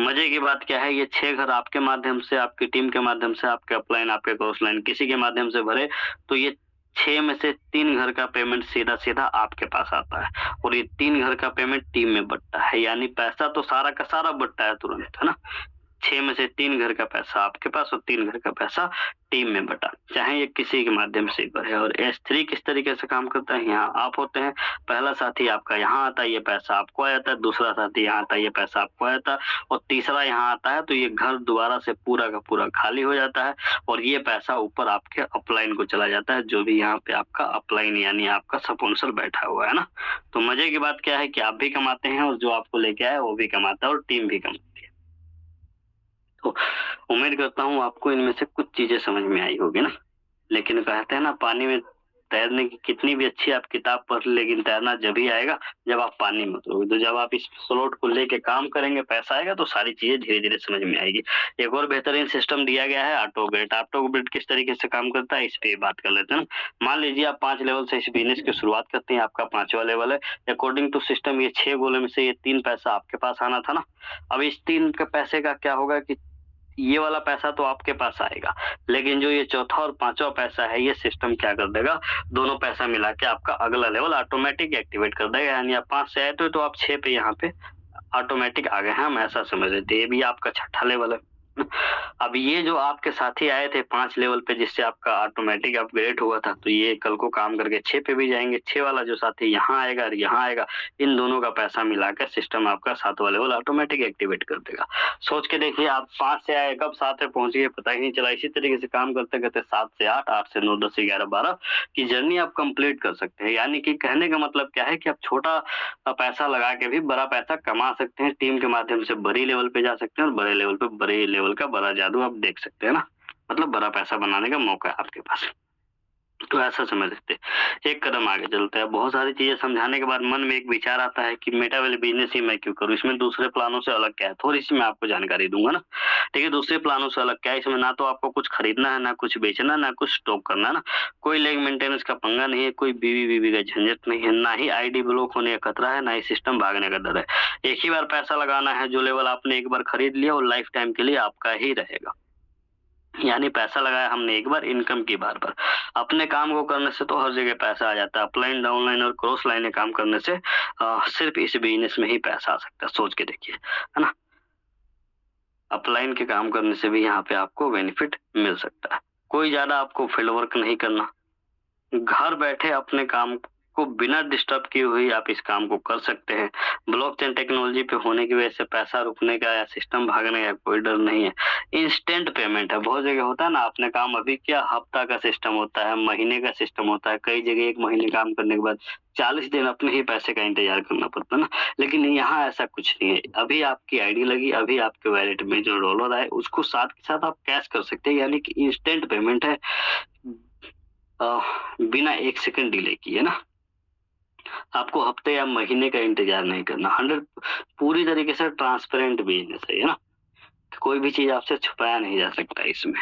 मजे की बात क्या है, ये 6 घर आपके माध्यम से, आपकी टीम के माध्यम से, आपके अपलाइन, आपके क्रॉस लाइन, किसी के माध्यम से भरे तो ये 6 में से 3 घर का पेमेंट सीधा-सीधा आपके पास आता है और ये 3 घर का पेमेंट टीम में बँटता है, यानी पैसा तो सारा का सारा बँटता है तुरंत, है ना? 6 में से 3 घर का पैसा आपके पास और 3 घर का पैसा टीम में बँटा, चाहे ये किसी के माध्यम से बढ़े। और S3 किस तरीके से काम करता है, यहाँ आप होते हैं, पहला साथी आपका यहाँ आता है, ये पैसा आपको आ जाता है, दूसरा साथी यहाँ आता है, ये पैसा आपको आ जाता है और तीसरा यहाँ आता है, तो ये घर दोबारा से पूरा का पूरा खाली हो जाता है और ये पैसा ऊपर आपके अपलाइन को चला जाता है, जो भी यहाँ पे आपका अपलाइन यानी आपका स्पॉन्सर बैठा हुआ है ना। तो मज़े की बात क्या है कि आप भी कमाते हैं और जो आपको लेके आया वो भी कमाता है और टीम भी कमाती है। तो उम्मीद करता हूँ आपको इनमें से कुछ चीज़ें समझ में आई होगी ना। लेकिन कहते हैं ना, पानी में तैरने की कितनी भी अच्छी आप किताब पढ़ लें, लेकिन तैरना जब ही आएगा जब आप पानी में उतरोगे। तो जब आप इस स्लॉट को लेके काम करेंगे, पैसा आएगा तो सारी चीज़ें धीरे-धीरे समझ में आएगी। एक और बेहतरीन सिस्टम दिया गया है ऑटोग्रेड। ऑटोग्रेड किस तरीके से काम करता है, इस पे बात कर लेते हैं ना। मान लीजिए आप 5 लेवल से इस बिज़नेस की शुरुआत करते हैं, आपका 5वां लेवल है। अकॉर्डिंग टू सिस्टम ये 6 गोले में से ये 3 पैसा आपके पास आना था ना। अब इस 3 के पैसे का क्या होगा कि ये वाला पैसा तो आपके पास आएगा, लेकिन जो ये चौथा और 5वां पैसा है, ये सिस्टम क्या कर देगा, दोनों पैसा मिला के आपका अगला लेवल ऑटोमेटिक एक्टिवेट कर देगा। यानी आप 5 से आए थे तो आप 6 पे यहाँ पे ऑटोमेटिक आ गए हैं, हम ऐसा समझ लेते हैं। ये भी आपका छठा लेवल है। अब ये जो आपके साथी आए थे 5 लेवल पे, जिससे आपका ऑटोमेटिक अपग्रेड हुआ था, तो ये कल को काम करके 6 पे भी जाएँगे। 6 वाला जो साथी यहाँ आएगा और यहाँ आएगा, इन दोनों का पैसा मिलाकर सिस्टम आपका 7वां लेवल ऑटोमेटिक एक्टिवेट कर देगा। सोच के देखिए, आप 5 से आए, कब 7 पे पहुँच गए पता ही नहीं चला। इसी तरीके से काम करते-करते 7 से 8, 8 से 9, 10 से 11, 12 की जर्नी आप कंप्लीट कर सकते हैं। यानी कि कहने का मतलब क्या है कि आप छोटा पैसा लगा के भी बड़ा पैसा कमा सकते हैं। टीम के माध्यम से बड़ी लेवल पे जा सकते हैं और बड़े लेवल पे बड़े लेवल का बड़ा जादू आप देख सकते हैं ना। मतलब बड़ा पैसा बनाने का मौका है आपके पास। तो ऐसा समझ सकते हैं। एक कदम आगे चलते हैं। बहुत सारी चीज़ें समझाने के बाद मन में एक विचार आता है कि मेटा वाले बिज़नेस ही मैं क्यों करूँ? इसमें दूसरे प्लानों से अलग क्या है? थोड़ी-सी मैं आपको जानकारी दूँगा ना। देखिए, दूसरे प्लानों से अलग क्या है, इसमें ना तो आपको कुछ खरीदना है, ना कुछ बेचना, ना कुछ स्टॉक करना है ना। कोई लेग मेंटेनेंस का पंगा नहीं है, कोई बीवी-वीवी का झंझट नहीं है, ना ही आईडी ब्लॉक होने का खतरा है, ना ही सिस्टम भागने का डर है। एक ही बार पैसा लगाना है, जो लेवल आपने एक बार खरीद लिया वो लाइफ टाइम के लिए आपका ही रहेगा। यानी पैसा लगाया हमने एक बार, इनकम की बार-बार। अपने काम को करने से तो हर जगह पैसा आ जाता है। अपलाइन, डाउनलाइन और क्रॉस लाइनें काम करने से सिर्फ़ इस बिज़नेस में ही पैसा आ सकता है। सोच के देखिए, है ना? अपलाइन के काम करने से भी यहाँ पे आपको बेनिफिट मिल सकता है। कोई ज़्यादा आपको फील्ड वर्क नहीं करना। घर बैठे अपने काम को बिना डिस्टर्ब किए हुए आप इस काम को कर सकते हैं। ब्लॉकचेन टेक्नोलॉजी पे होने की वजह से पैसा रुकने का या सिस्टम भागने का कोई डर नहीं है। इंस्टेंट पेमेंट है। बहुत जगह होता है ना, आपने काम अभी किया, हफ्ता का सिस्टम होता है, महीने का सिस्टम होता है। कई जगह 1 महीने काम करने के बाद 40 दिन अपने ही पैसे का इंतज़ार करना पड़ता है ना। लेकिन यहाँ ऐसा कुछ नहीं है। अभी आपकी आईडी लगी, अभी आपके वॉलेट में जो डॉलर आए उसको साथ के साथ आप कैश कर सकते हैं। यानी कि इंस्टेंट पेमेंट है, बिना 1 सेकंड डिले किए ना। आपको हफ्ते या महीने का इंतज़ार नहीं करना। 100 पूरी तरीके से ट्रांसपेरेंट बिज़नेस है ना? कोई भी चीज़ आपसे छुपाया नहीं जा सकता इसमें।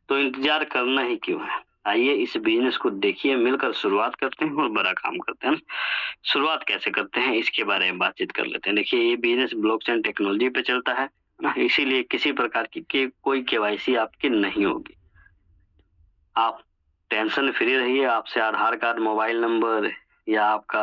तो इंतज़ार करना ही क्यों है? आइए इस बिज़नेस को देखिए, मिलकर शुरुआत करते हैं और बड़ा काम करते हैं ना। शुरुआत कैसे करते हैं इसके बारे में बातचीत कर लेते हैं। देखिए, ये बिज़नेस ब्लॉकचेन टेक्नोलॉजी पे चलता है ना, इसीलिए किसी प्रकार की कोई केवाईसी आपकी नहीं होगी। आप टेंशन फ्री रहिए, आपसे आधार कार्ड, मोबाइल नंबर या आपका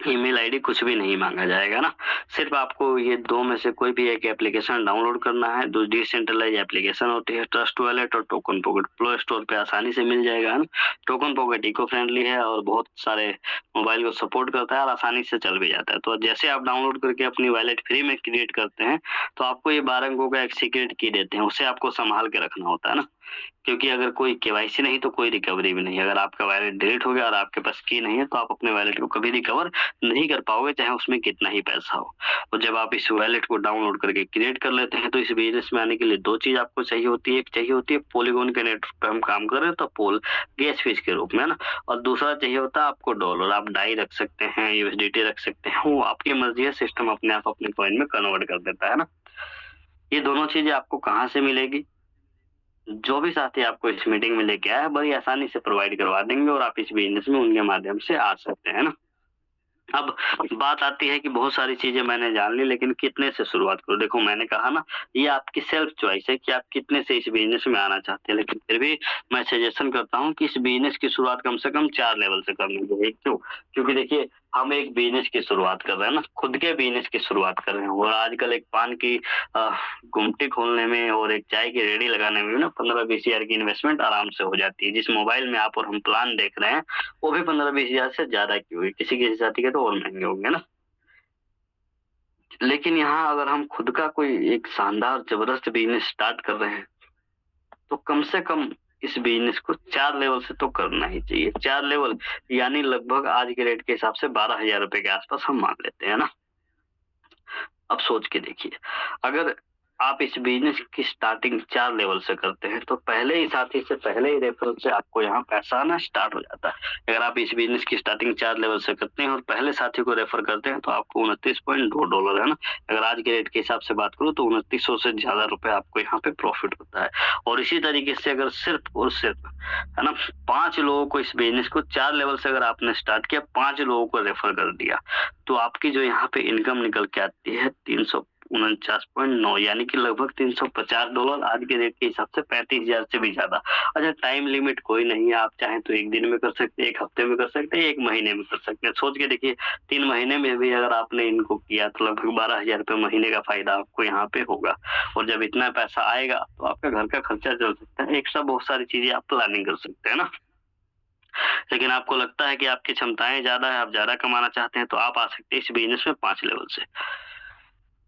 ईमेल आईडी कुछ भी नहीं माँगा जाएगा ना। सिर्फ़ आपको ये 2 में से कोई भी एक एप्लीकेशन डाउनलोड करना है। 2 डिसेंट्रलाइज़ एप्लीकेशन होती है, ट्रस्ट वॉलेट और टोकन पॉकेट। प्ले स्टोर पे आसानी से मिल जाएगा, है ना। टोकन पॉकेट इको फ्रेंडली है और बहुत सारे मोबाइल को सपोर्ट करता है और आसानी से चल भी जाता है। तो जैसे आप डाउनलोड करके अपनी वॉलेट फ्री में क्रिएट करते हैं, तो आपको ये 12 अंकों का एक सीक्रेट की देते हैं, उसे आपको सँभाल के रखना होता है ना। क्योंकि अगर कोई केवाईसी नहीं तो कोई रिकवरी भी नहीं। अगर आपका वॉलेट डिलीट हो गया और आपके पास की नहीं है, तो आप अपने वॉलेट को कभी रिकवर नहीं कर पाओगे, चाहे उसमें कितना ही पैसा हो। और जब आप इस वॉलेट को डाउनलोड करके क्रिएट कर लेते हैं, तो इस बिज़नेस में आने के लिए 2 चीज़ आपको चाहिए होती है। एक चाहिए होती है पॉलीगॉन के नेटवर्क पे हम काम कर रहे हैं, तो पोल गैस फीस के रूप में, है ना। और दूसरा चाहिए होता है आपको डॉलर। आप डाई रख सकते हैं, यूएसडीटी रख सकते हैं, वो आपकी मर्ज़ी है। सिस्टम अपने आप अपने कॉइन में कन्वर्ट कर देता है ना। ये दोनों चीज़ें आपको कहाँ से मिलेगी? जो भी साथी आपको इस मीटिंग में लेके आया है, बड़ी आसानी से प्रोवाइड करवा देंगे और आप इस बिज़नेस में उनके माध्यम से आ सकते हैं ना। अब बात आती है कि बहुत सारी चीज़ें मैंने जान ली, लेकिन कितने से शुरुआत करूँ? देखो मैंने कहा ना, ये आपकी सेल्फ चॉइस है कि आप कितने से इस बिज़नेस में आना चाहते हैं, लेकिन फिर भी मैं सजेशन करता हूँ कि इस बिज़नेस की शुरुआत कम से कम 4 लेवल से करनी चाहिए। क्यों? क्योंकि देखिए हम एक बिज़नेस की शुरुआत कर रहे हैं ना, खुद के बिज़नेस की शुरुआत कर रहे हैं, और आजकल एक पान की अ, गुमटी खोलने में और एक चाय की रेहड़ी लगाने में भी ना 15-20 हज़ार की इन्वेस्टमेंट आराम से हो जाती है। जिस मोबाइल में आप और हम प्लान देख रहे हैं, वो भी 15-20 हज़ार से ज़्यादा की हुई, किसी-किसी जाति के तो और महँगे होंगे ना। लेकिन यहाँ अगर हम खुद का कोई एक शानदार ज़बरदस्त बिज़नेस स्टार्ट कर रहे हैं, तो कम से कम इस बिज़नेस को 4 लेवल से तो करना ही चाहिए। 4 लेवल यानी लगभग आज के रेट के हिसाब से 12,000 रुपए के आस-पास हम मान लेते हैं ना। अब सोच के देखिए, अगर आप इस बिज़नेस की स्टार्टिंग 4 लेवल से करते हैं, तो पहले ही साथी से पहले ही रेफरल से आपको यहाँ पैसा आना स्टार्ट हो जाता है। अगर आप इस बिज़नेस की स्टार्टिंग 4 लेवल से करते हैं और पहले साथी को रेफर करते हैं, तो आपको $29.2 है ना। अगर आज के रेट के हिसाब से बात करूँ, तो 2900 से ज़्यादा रुपए आपको यहाँ पे प्रॉफ़िट होता है। और इसी तरीके से अगर सिर्फ़ और सिर्फ़, है ना, 5 लोगों को इस बिज़नेस को 4 लेवल से अगर आपने स्टार्ट किया, 5 लोगों को रेफर कर दिया, तो आपकी जो यहाँ पे इनकम निकल के आती है 349.9, यानी कि लगभग $350 आज के रेट के हिसाब से 35,000 से भी ज़्यादा। अच्छा, टाइम लिमिट कोई नहीं है, आप चाहें तो 1 दिन में कर सकते हैं, 1 हफ्ते में कर सकते हैं, 1 महीने में कर सकते हैं। सोच के देखिए 3 महीने में भी अगर आपने इनको किया, तो लगभग 12,000 रुपए महीने का फ़ायदा आपको यहाँ पे होगा। और जब इतना पैसा आएगा, तो आपका घर का खर्चा चल सकता है, एक्स्ट्रा बहुत सारी चीज़ें आप प्लानिंग कर सकते हैं ना। लेकिन आपको लगता है कि आपकी क्षमताएँ ज़्यादा है, आप ज़्यादा कमाना चाहते हैं, तो आप आ सकते हैं इस बिज़नेस में 5 लेवल से।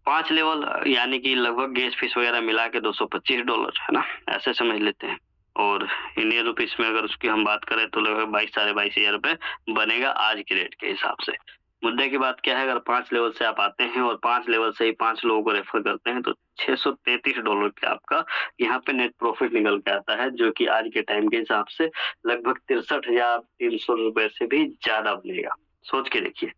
5 लेवल यानी कि लगभग गैस फीस वगैरह मिला के $225, है ना? ऐसे समझ लेते हैं। और इंडियन रुपीस में अगर उसकी हम बात करें, तो लगभग 22 साढ़े 22,000 रुपए बनेगा आज के रेट के हिसाब से। मुद्दे की बात क्या है, अगर 5 लेवल से आप आते हैं और 5 लेवल से ही 5 लोगों को रेफर करते हैं, तो $633 का आपका यहाँ पे नेट प्रॉफिट निकल के आता है, जो कि आज के टाइम के हिसाब से लगभग 63,300 रुपए से भी ज़्यादा बनेगा। सोच के देखिए,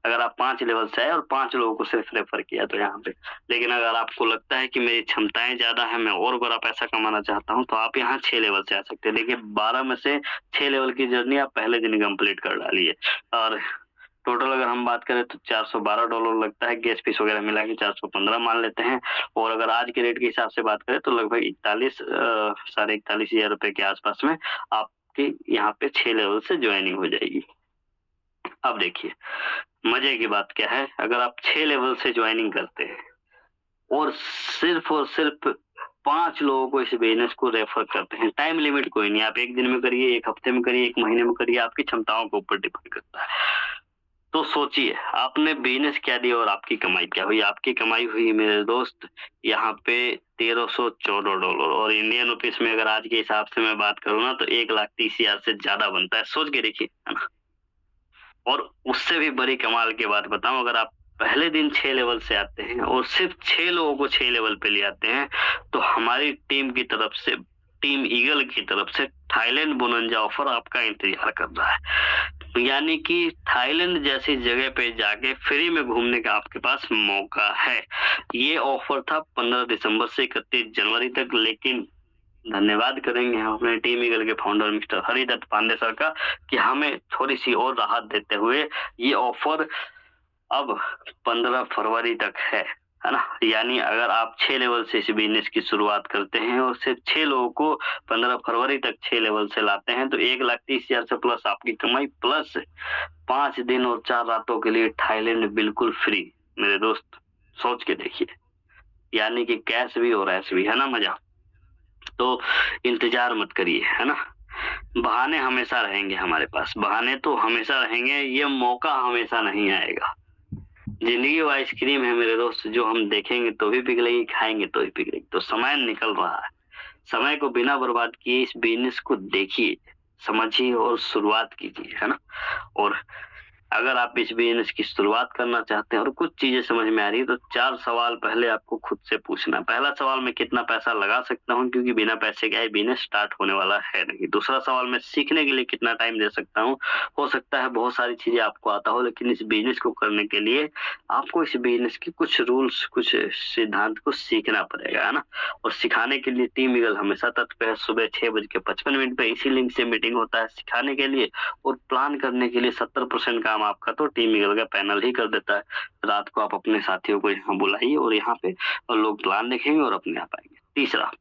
अगर आप 5 लेवल से आए और 5 लोगों को सिर्फ रेफर किया तो यहाँ पे। लेकिन अगर आपको लगता है कि मेरी क्षमताएँ ज़्यादा हैं, मैं और बड़ा पैसा कमाना चाहता हूँ, तो आप यहाँ 6 लेवल से आ सकते हैं। देखिए 12 में से 6 लेवल की जर्नी आप पहले दिन कंप्लीट कर डालिए। और टोटल अगर हम बात करें, तो $412 लगता है, गैस फीस वगैरह मिला के 415 मान लेते हैं। और अगर आज के रेट के हिसाब से बात करें, तो लगभग 41 साढ़े 41,000 रुपए के आस-पास में आपकी यहाँ पे 6 लेवल से जॉइनिंग हो जाएगी। अब देखिए, मजे की बात क्या है, अगर आप 6 लेवल से ज्वाइनिंग करते हैं और सिर्फ 5 लोगों को इस बिज़नेस को रेफर करते हैं, टाइम लिमिट कोई नहीं, आप 1 दिन में करिए, 1 हफ्ते में करिए, 1 महीने में करिए, आपकी क्षमताओं के ऊपर डिपेंड करता है। तो सोचिए, आपने बिज़नेस क्या दिया और आपकी कमाई क्या हुई? आपकी कमाई हुई मेरे दोस्त यहाँ पे $1,314, और इंडियन रुपीस में अगर आज के हिसाब से मैं बात करूँ ना, तो 1,30,000 से ज़्यादा बनता है। सोच के देखिए, है ना? और उससे भी बड़ी कमाल की बात बताऊँ, अगर आप पहले दिन 6 लेवल से आते हैं और सिर्फ़ 6 लोगों को 6 लेवल पे ले आते हैं, तो हमारी टीम की तरफ से, टीम ईगल की तरफ से थाईलैंड बोनंजा ऑफ़र आपका इंतज़ार कर रहा है। यानी कि थाईलैंड जैसी जगह पे जाके फ्री में घूमने का आपके पास मौका है। ये ऑफ़र था 15 दिसंबर से 31 जनवरी तक, लेकिन धन्यवाद करेंगे हम अपने टीम ईगल के founder mister Haridatt Pandey sir का, कि हमें थोड़ी-सी और राहत देते हुए ये ऑफ़र अब 15 फरवरी तक है ना? यानी अगर आप 6 लेवल से इस बिज़नेस की शुरुआत करते हैं और सिर्फ 6 लोगों को 15 फरवरी तक 6 लेवल से लाते हैं, तो 1,30,000 से प्लस आपकी कमाई, प्लस 5 दिन और 4 रातों के लिए थाईलैंड बिल्कुल फ्री। मेरे दोस्त सोच के देखिए, यानी कि कैश भी और ऐश भी, है ना मज़ा? तो इंतज़ार मत करिए, है ना? बहाने हमेशा रहेंगे हमारे पास, बहाने तो हमेशा रहेंगे, ये मौका हमेशा नहीं आएगा। ज़िंदगी वो आइसक्रीम है मेरे दोस्त, जो हम देखेंगे तो भी पिघलेगी, खाएँगे तो भी पिघलेगी। तो समय निकल रहा है, समय को बिना बर्बाद किए इस बिज़नेस को देखिए, समझिए और शुरुआत कीजिए, है ना? और अगर आप इस बिज़नेस की शुरुआत करना चाहते हैं और कुछ चीज़ें समझ में आ रही है, तो 4 सवाल पहले आपको खुद से पूछना है। पहला सवाल, मैं कितना पैसा लगा सकता हूँ, क्योंकि बिना पैसे के ये बिज़नेस स्टार्ट होने वाला है नहीं। दूसरा सवाल, मैं सीखने के लिए कितना टाइम दे सकता हूँ। हो सकता है बहुत सारी चीज़ें आपको आता हो, लेकिन इस बिज़नेस को करने के लिए आपको इस बिज़नेस के कुछ रूल्स, कुछ सिद्धांत को सीखना पड़ेगा, है ना? और सिखाने के लिए टीम ईगल हमेशा तत्पर है। सुबह 6:55 पे इसी लिंक से मीटिंग होता है सिखाने के लिए, और प्लान करने के लिए 70% काम काम आपका तो टीम ईगल का पैनल ही कर देता है। रात को आप अपने साथियों को यहाँ बुलाइए और यहाँ पे और लोग प्लान देखेंगे और अपने आप आएंगे। तीसरा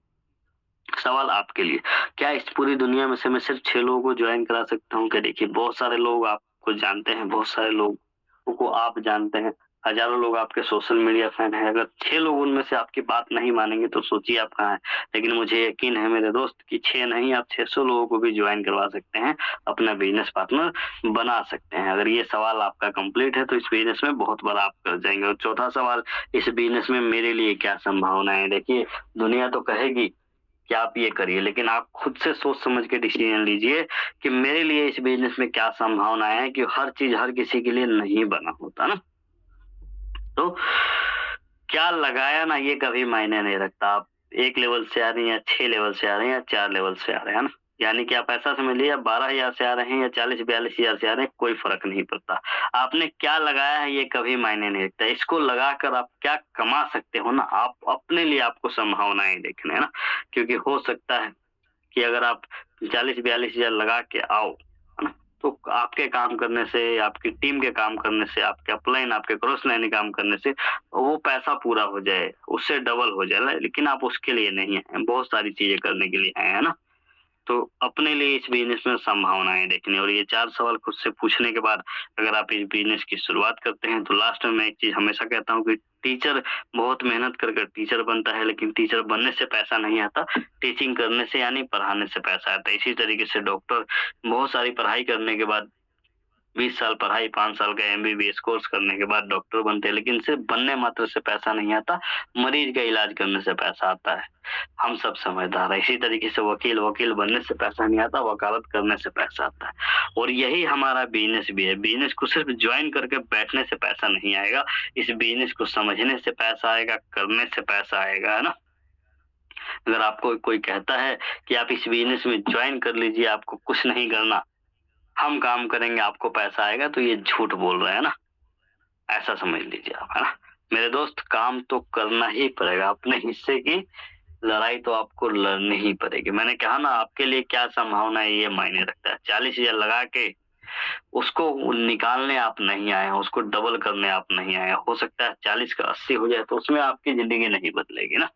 सवाल आपके लिए, क्या इस पूरी दुनिया में से मैं सिर्फ 6 लोगों को ज्वाइन करा सकता हूँ क्या? देखिए बहुत सारे लोग आपको जानते हैं, बहुत सारे लोगों को आप जानते हैं, हजारों लोग आपके सोशल मीडिया फैन हैं। अगर 6 लोग उनमें से आपकी बात नहीं मानेंगे तो सोचिए आप कहाँ हैं। लेकिन मुझे यकीन है मेरे दोस्त कि 6 नहीं आप 600 लोगों को भी ज्वाइन करवा सकते हैं, अपना बिजनेस पार्टनर बना सकते हैं। अगर ये सवाल आपका कंप्लीट है तो इस बिजनेस में बहुत बड़ा आप कर जाएंगे। और चौथा सवाल, इस बिजनेस में मेरे लिए क्या संभावनाएं है? देखिए दुनिया तो कहेगी कि आप ये करिए, लेकिन आप खुद से सोच समझ के डिसीजन लीजिए कि मेरे लिए इस बिजनेस में क्या संभावनाएं हैं, कि हर चीज हर किसी के लिए नहीं बना होता ना। तो क्या लगाया ना ये कभी मायने नहीं रखता। आप 1 लेवल से आ रहे हैं या 6 लेवल से आ रहे हैं या 4 लेवल से आ रहे हैं ना, यानी कि आप ऐसा समझ लीजिए 12,000 से आ रहे हैं या 40-42,000 से आ रहे हैं, कोई फर्क नहीं पड़ता। आपने क्या लगाया है ये कभी मायने नहीं रखता। इसको लगाकर आप क्या कमा सकते हो ना, आप अपने लिए आपको संभावनाएं देखने है ना, क्योंकि हो सकता है कि अगर आप 40-42,000 लगा के आओ है ना, तो आपके काम करने से, आपकी टीम के काम करने से, आपके अपलाइन, आपके क्रॉस लाइन काम करने से वो पैसा पूरा हो जाए, उससे डबल हो जाए। लेकिन आप उसके लिए नहीं आए, बहुत सारी चीजें करने के लिए आए हैं ना। तो अपने लिए इस बिजनेस में संभावनाएं देखनी, और ये 4 सवाल खुद से पूछने के बाद अगर आप इस बिजनेस की शुरुआत करते हैं तो लास्ट में मैं एक चीज हमेशा कहता हूँ कि टीचर बहुत मेहनत कर टीचर बनता है, लेकिन टीचर बनने से पैसा नहीं आता, टीचिंग करने से यानी पढ़ाने से पैसा आता है। इसी तरीके से डॉक्टर बहुत सारी पढ़ाई करने के बाद 20 साल पढ़ाई, 5 साल का एमबीबीएस कोर्स करने के बाद डॉक्टर बनते हैं, लेकिन सिर्फ बनने मात्र से पैसा नहीं आता, मरीज का इलाज करने से पैसा आता है। हम सब समझदार हैं। इसी तरीके से वकील बनने से पैसा नहीं आता, वकालत करने से पैसा आता है। और यही हमारा बिजनेस भी है। बिजनेस को सिर्फ ज्वाइन करके बैठने से पैसा नहीं आएगा, इस बिजनेस को समझने से पैसा आएगा, करने से पैसा आएगा, है ना। अगर आपको कोई कहता है कि आप इस बिजनेस में ज्वाइन कर लीजिए, आपको कुछ नहीं करना, हम काम करेंगे आपको पैसा आएगा, तो ये झूठ बोल रहे हैं ना, ऐसा समझ लीजिए आप, है ना। मेरे दोस्त काम तो करना ही पड़ेगा, अपने हिस्से की लड़ाई तो आपको लड़नी ही पड़ेगी। मैंने कहा ना आपके लिए क्या संभावना है ये मायने रखता है। 40,000 लगा के उसको निकालने आप नहीं आए हैं, उसको डबल करने आप नहीं आए हैं। हो सकता है 40 का 80 हो जाए तो उसमें आपकी जिंदगी नहीं बदलेगी ना,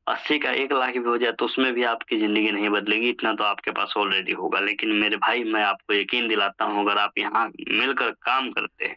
80 का 1 लाख भी हो जाए तो उसमें भी आपकी जिंदगी नहीं बदलेगी, इतना तो आपके पास ऑलरेडी होगा। लेकिन मेरे भाई मैं आपको यकीन दिलाता हूँ, अगर आप यहाँ मिलकर काम करते हैं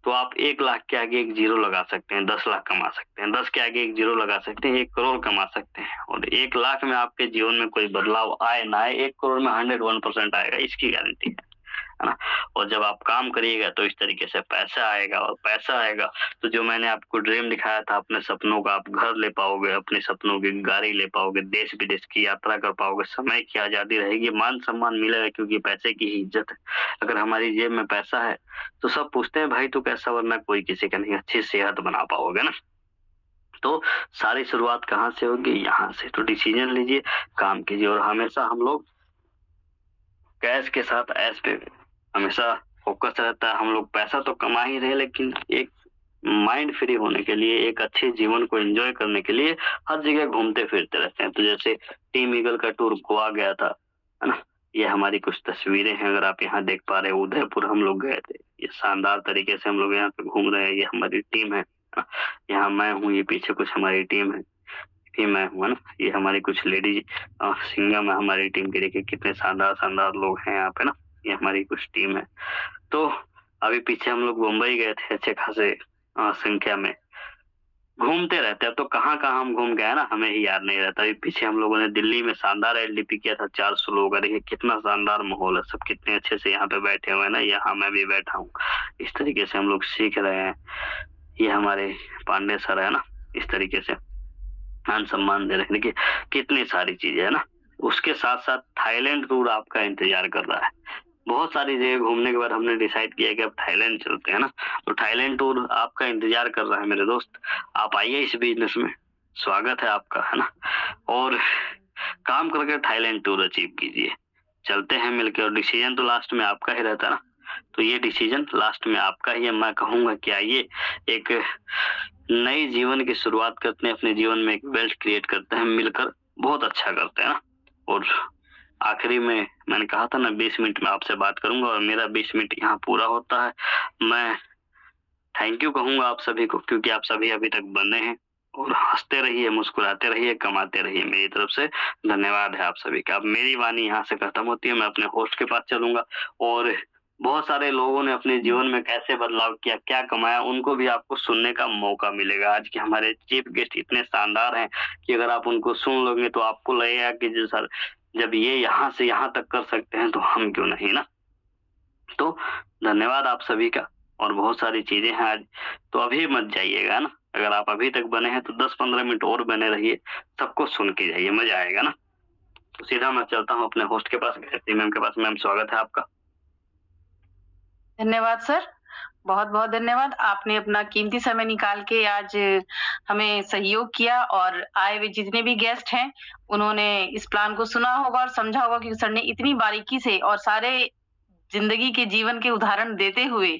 तो आप 1 लाख के आगे 1 जीरो लगा सकते हैं, 10 लाख कमा सकते हैं, 10 के आगे 1 जीरो लगा सकते हैं, 1 करोड़ कमा सकते हैं। और 1 लाख में आपके जीवन में कोई बदलाव आए ना आए, 1 करोड़ में 101% आएगा, इसकी गारंटी है ना। और जब आप काम करिएगा तो इस तरीके से पैसा आएगा, और पैसा आएगा तो जो मैंने आपको ड्रीम दिखाया था अपने सपनों का, आप घर ले पाओगे, अपने सपनों की गाड़ी ले पाओगे, देश विदेश की यात्रा कर पाओगे, समय की आजादी रहेगी, मान सम्मान मिलेगा, क्योंकि पैसे की ही इज्जत है। अगर हमारी जेब में पैसा है तो सब पूछते हैं भाई तू कैसा, वरना कोई किसी का नहीं, अच्छी सेहत बना पाओगे ना। तो सारी शुरुआत कहाँ से होगी? यहाँ से। तो डिसीजन लीजिए, काम कीजिए, और हमेशा हम लोग कैश के साथ ऐश पे हमेशा फोकस रहता है। हम लोग पैसा तो कमा ही रहे, लेकिन एक माइंड फ्री होने के लिए, एक अच्छे जीवन को एंजॉय करने के लिए हर जगह घूमते फिरते रहते हैं। तो जैसे टीम ईगल का टूर गोवा गया था, है ना, ये हमारी कुछ तस्वीरें हैं, अगर आप यहाँ देख पा रहे हैं। उदयपुर हम लोग गए थे, ये शानदार तरीके से हम लोग यहाँ पे घूम रहे हैं। ये हमारी टीम है, यहाँ मैं हूँ, ये पीछे कुछ हमारी टीम है, भी मैं हूँ ना, ये हमारी कुछ लेडीज सिंगम है हमारी टीम की। देखिए कितने शानदार शानदार लोग हैं यहाँ पे ना, ये हमारी कुछ टीम है। तो अभी पीछे हम लोग मुंबई गए थे, अच्छे खासे संख्या में घूमते रहते हैं। अब तो कहाँ कहाँ हम घूम गए ना, हमें ही याद नहीं रहता। अभी पीछे हम लोगों ने दिल्ली में शानदार एलडीपी किया था, 400 लोग। देखिए कितना शानदार माहौल है, सब कितने अच्छे से यहाँ पे बैठे हुए हैं ना, यहाँ मैं भी बैठा हूँ। इस तरीके से हम लोग सीख रहे हैं। ये हमारे पांडे सर है ना, इस तरीके से मान सम्मान दे रहे हैं। देखिए कितनी सारी चीजें है ना। उसके साथ साथ थाईलैंड टूर आपका इंतजार कर रहा है। बहुत सारी जगह घूमने के बाद हमने डिसाइड किया कि अब थाईलैंड चलते हैं ना, तो थाईलैंड टूर आपका इंतजार कर रहा है मेरे दोस्त। आप आइए इस बिजनेस में, स्वागत है आपका, है ना। और काम करके थाईलैंड टूर अचीव कीजिए, चलते हैं मिलकर। और डिसीजन तो लास्ट में आपका ही रहता है ना, तो ये डिसीजन लास्ट में आपका ही है। मैं कहूंगा कि आइए एक नई जीवन की शुरुआत करते हैं, अपने जीवन में एक वेल्थ क्रिएट करते हैं, मिलकर बहुत अच्छा करते हैं ना। और आखिरी में मैंने कहा था ना 20 मिनट में आपसे बात करूँगा और मेरा 20 मिनट यहाँ पूरा होता है। मैं थैंक यू कहूँगा आप सभी को क्योंकि आप सभी अभी तक बने हैं और हँसते रहिए, मुस्कुराते रहिए, कमाते रहिए। मेरी तरफ से धन्यवाद है आप सभी का। अब मेरी वाणी यहाँ से खत्म होती है, मैं अपने होस्ट के पास चलूँगा और बहुत सारे लोगों ने अपने जीवन में कैसे बदलाव किया, क्या कमाया, उनको भी आपको सुनने का मौका मिलेगा। आज के हमारे चीफ गेस्ट इतने शानदार हैं कि अगर आप उनको सुन लोगे तो आपको लगेगा कि जी सर, जब ये यहाँ से यहाँ तक कर सकते हैं तो हम क्यों नहीं ना। तो धन्यवाद आप सभी का और बहुत सारी चीजें हैं आज, तो अभी मत जाइएगा ना। अगर आप अभी तक बने हैं तो 10-15 मिनट और बने रहिए, सबको सुन के जाइए, मजा आएगा ना। तो सीधा मैं चलता हूँ अपने होस्ट के पास, गायत्री मैम के पास। मैम स्वागत है आपका। धन्यवाद सर, बहुत बहुत धन्यवाद। आपने अपना कीमती समय निकाल के आज हमें सहयोग किया और आए हुए जितने भी गेस्ट हैं उन्होंने इस प्लान को सुना होगा और समझा होगा कि सर ने इतनी बारीकी से और सारे जिंदगी के जीवन के उदाहरण देते हुए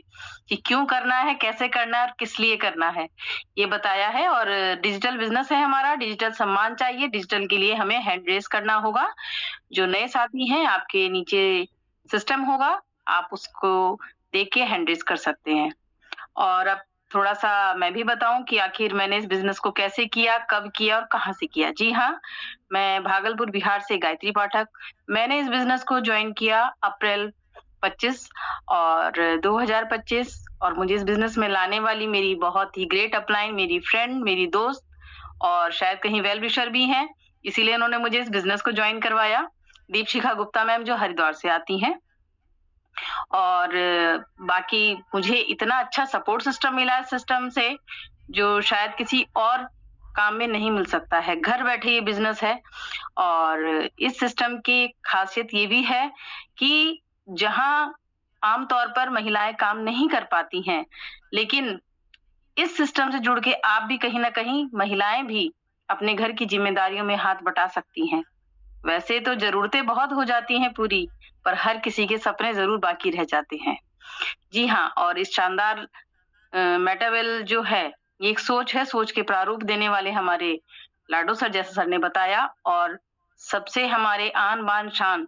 कि क्यों करना है, कैसे करना है और किस लिए करना है, ये बताया है। और डिजिटल बिजनेस है हमारा, डिजिटल सम्मान चाहिए, डिजिटल के लिए हमें हैंड रेस करना होगा। जो नए साथी हैं, आपके नीचे सिस्टम होगा, आप उसको देख के हैंड रेस कर सकते हैं। और अब थोड़ा सा मैं भी बताऊं कि आखिर मैंने इस बिजनेस को कैसे किया, कब किया और कहाँ से किया। जी हाँ, मैं भागलपुर बिहार से गायत्री पाठक। मैंने इस बिजनेस को ज्वाइन किया अप्रैल 25 और 2025 और मुझे इस बिजनेस में लाने वाली मेरी बहुत ही ग्रेट अपलाइन, मेरी फ्रेंड, मेरी दोस्त और शायद कहीं वेल विशर भी हैं, इसीलिए उन्होंने मुझे इस बिजनेस को ज्वाइन करवाया। दीपशिखा गुप्ता मैम जो हरिद्वार से आती हैं। और बाकी मुझे इतना अच्छा सपोर्ट सिस्टम मिला है सिस्टम से, जो शायद किसी और काम में नहीं मिल सकता है। घर बैठे ये बिजनेस है और इस सिस्टम की खासियत ये भी है कि जहां आमतौर पर महिलाएं काम नहीं कर पाती हैं, लेकिन इस सिस्टम से जुड़ के आप भी कहीं ना कहीं महिलाएं भी अपने घर की जिम्मेदारियों में हाथ बटा सकती हैं। वैसे तो जरूरतें बहुत हो जाती हैं पूरी, पर हर किसी के सपने जरूर बाकी रह जाते हैं। जी हाँ, और इस शानदार मेटावेल जो है, ये एक सोच है, सोच के प्रारूप देने वाले हमारे लाडो सर, जैसा सर ने बताया। और सबसे हमारे आन बान शान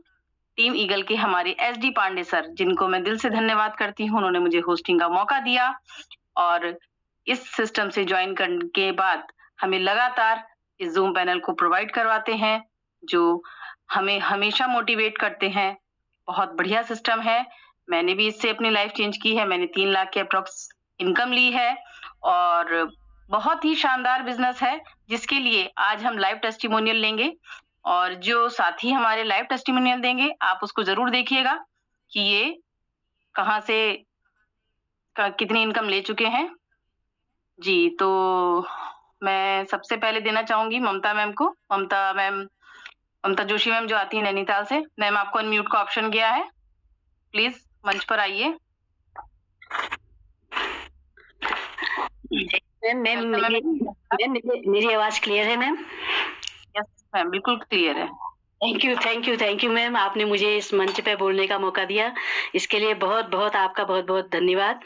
टीम ईगल के हमारे SD पांडे सर, जिनको मैं दिल से धन्यवाद करती हूँ, उन्होंने मुझे होस्टिंग का मौका दिया और इस सिस्टम से ज्वाइन करने के बाद हमें लगातार इस जूम पैनल को प्रोवाइड करवाते हैं, जो हमें हमेशा मोटिवेट करते हैं। बहुत बढ़िया सिस्टम है, मैंने भी इससे अपनी लाइफ चेंज की है। मैंने 3 लाख के अप्रोक्स इनकम ली है और बहुत ही शानदार बिजनेस है, जिसके लिए आज हम लाइव टेस्टिमोनियल लेंगे और जो साथी हमारे लाइव टेस्टिमोनियल देंगे, आप उसको जरूर देखिएगा कि ये कहाँ से कितनी इनकम ले चुके हैं। जी, तो मैं सबसे पहले देना चाहूंगी ममता मैम को। ममता जोशी मैम जो आती है नैनीताल से। मैम, आपको अनम्यूट का ऑप्शन गया है, प्लीज मंच पर आइए। मैम मेरी आवाज क्लियर है मैम? यस मैम, बिल्कुल क्लियर है। थैंक यू मैम, आपने मुझे इस मंच पे बोलने का मौका दिया, इसके लिए बहुत बहुत आपका बहुत बहुत धन्यवाद।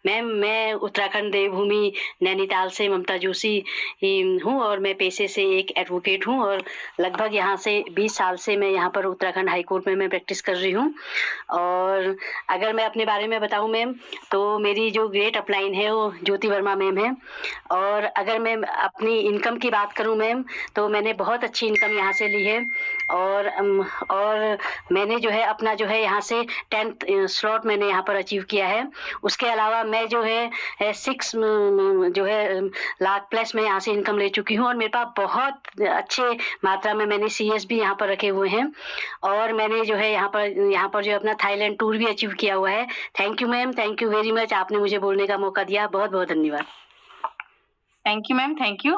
मैम, मैं उत्तराखंड देवभूमि नैनीताल से ममता जोशी हूँ और मैं पेशे से एक एडवोकेट हूँ और लगभग यहाँ से 20 साल से मैं यहाँ पर उत्तराखंड हाई कोर्ट में मैं प्रैक्टिस कर रही हूँ। और अगर मैं अपने बारे में बताऊँ मैम, तो मेरी जो ग्रेट अपलाइन है वो ज्योति वर्मा मैम है। और अगर मैं अपनी इनकम की बात करूँ मैम, तो मैंने बहुत अच्छी इनकम यहाँ से ली है और मैंने जो है अपना जो है यहाँ से 10th स्लॉट मैंने यहाँ पर अचीव किया है। उसके अलावा मैं जो है 6 जो है लाख प्लस मैं यहाँ से इनकम ले चुकी हूँ और मेरे पास बहुत अच्छे मात्रा में मैंने CS भी यहाँ पर रखे हुए हैं और मैंने जो है यहाँ पर जो अपना थाईलैंड टूर भी अचीव किया हुआ है। Thank you ma'am, thank you very much, आपने मुझे बोलने का मौका दिया, बहुत बहुत धन्यवाद। Thank you ma'am, thank you.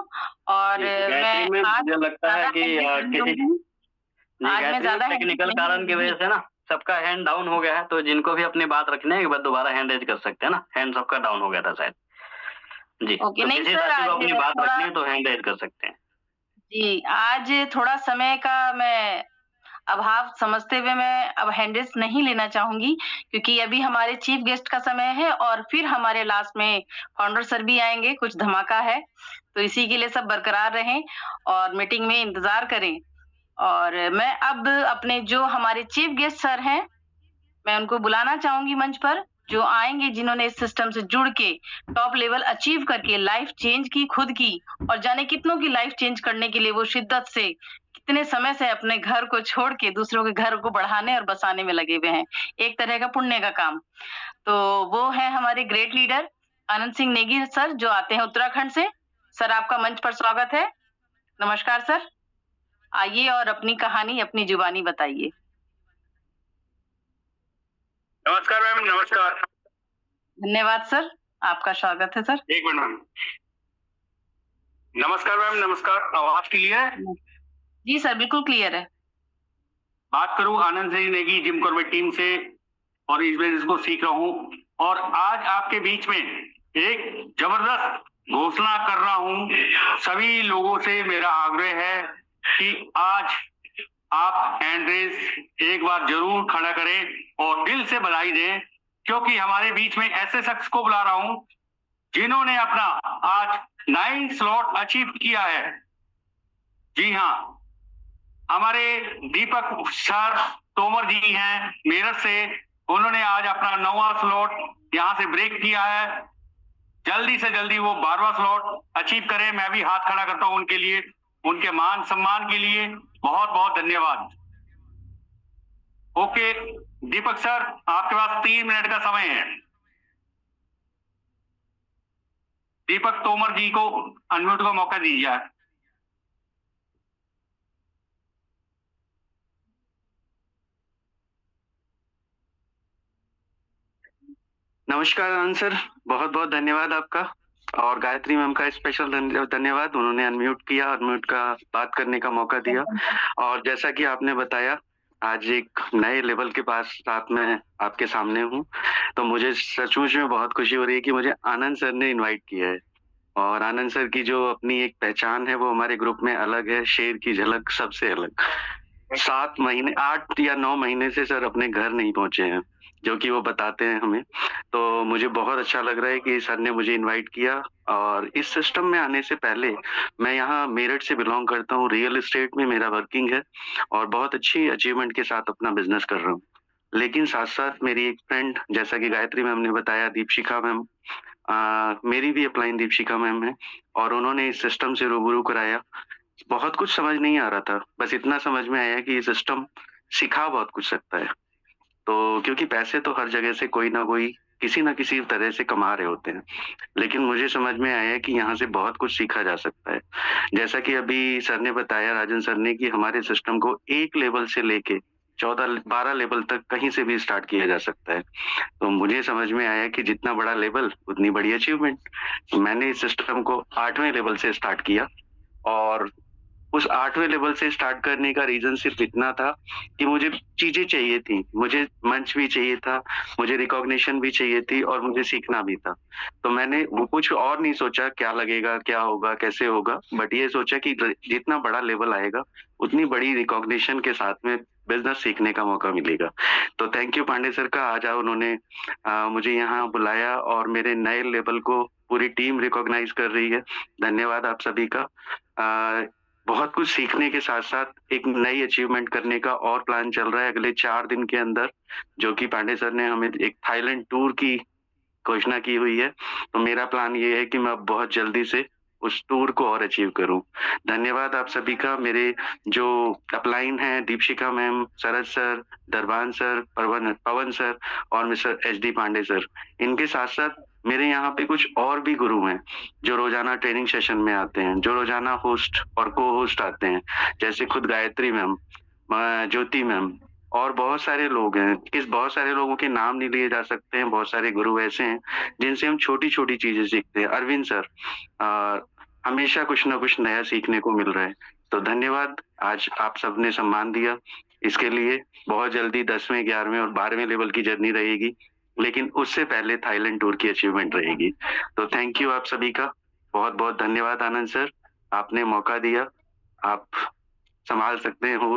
और मैं आज मुझे लगता है कि आज मैं ज्यादा टेक्निकल कारण की वजह से ना सबका हैंड डाउन हो गया है, तो जिनको भी अपनी बात रखनी है एक बार दोबारा हैंड रेज कर सकते हैं ना। हैंड सबका डाउन हो गया था शायद जी। ओके, तो नहीं किसी सर, साथी को आज अपनी बात थोड़ा रखनी है तो हैंड रेज कर सकते हैं जी। आज थोड़ा समय का मैं अभाव समझते हुए मैं अब हैंड रेज नहीं लेना चाहूंगी, क्योंकि अभी हमारे चीफ गेस्ट का समय है और फिर हमारे लास्ट में फाउंडर सर भी आएंगे, कुछ धमाका है, तो इसी के लिए सब बरकरार रहें और मीटिंग में इंतजार करें और मैं अब अपने जो हमारे चीफ गेस्ट सर हैं, मैं उनको बुलाना चाहूँगी मंच पर, जो आएँगे जिन्होंने इस सिस्टम से जुड़ के टॉप लेवल अचीव करके लाइफ चेंज की खुद की और जाने कितनों की लाइफ चेंज करने के लिए वो शिद्दत से कितने समय से अपने घर को छोड़ के दूसरों के घर को बढ़ाने और बसाने में लगे हुए हैं। एक तरह का पुण्य का काम। तो वो है हमारे ग्रेट लीडर आनंद सिंह नेगी सर जो आते हैं उत्तराखंड से। सर आपका मंच पर स्वागत है। नमस्कार सर। आइए और अपनी कहानी अपनी जुबानी बताइए। नमस्कार मैम, नमस्कार। धन्यवाद सर, आपका स्वागत है सर। एक मिनट मैम। नमस्कार मैम, नमस्कार। आवाज क्लियर है? जी सर, बिल्कुल क्लियर है। बात करूं Anand Singh Negi Jim Corbett team से और इस बिजनेस को सीख रहा हूं और आज आपके बीच में एक जबरदस्त घोषणा कर रहा हूं। सभी लोगों से मेरा आग्रह है कि आज आप हैंड रेस एक बार जरूर खड़ा करें और दिल से बधाई दें, क्योंकि हमारे बीच में ऐसे शख्स को बुला रहा हूं जिन्होंने अपना आज 9 स्लॉट अचीव किया है। जी हाँ, हमारे दीपक सर तोमर जी हैं मेरठ से, उन्होंने आज अपना 9वां स्लॉट यहां से ब्रेक किया है। जल्दी से जल्दी वो 12वां स्लॉट अचीव करें। मैं भी हाथ खड़ा करता हूं उनके लिए, उनके मान सम्मान के लिए। बहुत बहुत धन्यवाद। ओके दीपक सर, आपके पास 3 मिनट का समय है। दीपक तोमर जी को अनम्यूट का मौका दीजिए। नमस्कार आनंद सर, बहुत बहुत धन्यवाद आपका और गायत्री मैम का स्पेशल धन्यवाद। उन्होंने अनम्यूट किया, अनम्यूट का बात करने का मौका दिया। और जैसा कि आपने बताया, आज एक नए लेवल के पास साथ में आपके सामने हूँ, तो मुझे सचमुच में बहुत खुशी हो रही है कि मुझे आनंद सर ने इनवाइट किया है। और आनंद सर की जो अपनी एक पहचान है वो हमारे ग्रुप में अलग है, शेर की झलक सबसे अलग। 7 महीने 8 या 9 महीने से सर अपने घर नहीं पहुंचे हैं, जो कि वो बताते हैं हमें। तो मुझे बहुत अच्छा लग रहा है कि सर ने मुझे इनवाइट किया। और इस सिस्टम में आने से पहले मैं यहाँ मेरठ से बिलोंग करता हूँ, रियल एस्टेट में मेरा वर्किंग है और बहुत अच्छी अचीवमेंट के साथ अपना बिजनेस कर रहा हूँ। लेकिन साथ साथ मेरी एक फ्रेंड, जैसा कि गायत्री मैम ने बताया, दीपशिखा मैम, मेरी भी अपलाइन दीपशिखा मैम है और उन्होंने इस सिस्टम से रूबरू कराया। बहुत कुछ समझ नहीं आ रहा था, बस इतना समझ में आया कि ये सिस्टम सिखा बहुत कुछ सकता है। तो क्योंकि पैसे तो हर जगह से कोई ना कोई किसी ना किसी तरह से कमा रहे होते हैं, लेकिन मुझे समझ में आया कि यहाँ से बहुत कुछ सीखा जा सकता है। जैसा कि अभी सर ने बताया, राजन सर ने, कि हमारे सिस्टम को एक लेवल से लेके 14-12 लेवल तक कहीं से भी स्टार्ट किया जा सकता है। तो मुझे समझ में आया कि जितना बड़ा लेवल उतनी बड़ी अचीवमेंट। मैंने इस सिस्टम को 8वें लेवल से स्टार्ट किया और उस 8वें लेवल से स्टार्ट करने का रीजन सिर्फ इतना था कि मुझे चीजें चाहिए थी, मुझे मंच भी चाहिए था, मुझे रिकॉग्निशन भी चाहिए थी और मुझे सीखना भी था। तो मैंने वो कुछ और नहीं सोचा क्या लगेगा, क्या होगा, कैसे होगा, बट ये सोचा कि जितना बड़ा लेवल आएगा उतनी बड़ी रिकॉग्निशन के साथ में बिजनेस सीखने का मौका मिलेगा। तो थैंक यू पांडे सर का, आज उन्होंने मुझे यहाँ बुलाया और मेरे नए लेवल को पूरी टीम रिकॉग्नाइज कर रही है। धन्यवाद आप सभी का। बहुत कुछ सीखने के साथ साथ एक नई अचीवमेंट करने का और प्लान चल रहा है अगले 4 दिन के अंदर, जो कि पांडे सर ने हमें एक थाईलैंड टूर की घोषणा की हुई है। तो मेरा प्लान ये है कि मैं बहुत जल्दी से उस टूर को और अचीव करूं। धन्यवाद आप सभी का। मेरे जो अपलाइन हैं, दीपशिखा मैम, शरद सर, दरबान सर, पवन सर और मिस्टर HD पांडे सर, इनके साथ साथ मेरे यहाँ पे कुछ और भी गुरु हैं जो रोजाना ट्रेनिंग सेशन में आते हैं, जो रोजाना होस्ट और को होस्ट आते हैं, जैसे खुद गायत्री मैम, ज्योति मैम और बहुत सारे लोग हैं। बहुत सारे लोगों के नाम नहीं लिए जा सकते हैं। बहुत सारे गुरु ऐसे हैं जिनसे हम छोटी छोटी चीजें सीखते हैं। अरविंद सर, हमेशा कुछ ना कुछ नया सीखने को मिल रहा है। तो धन्यवाद, आज आप सबने सम्मान दिया, इसके लिए। बहुत जल्दी 10वें, 11वें और 12वें लेवल की जर्नी रहेगी, लेकिन उससे पहले थाईलैंड टूर की अचीवमेंट रहेगी। तो थैंक यू आप सभी का, बहुत बहुत धन्यवाद आनंद सर, आपने मौका दिया। आप संभाल सकते हो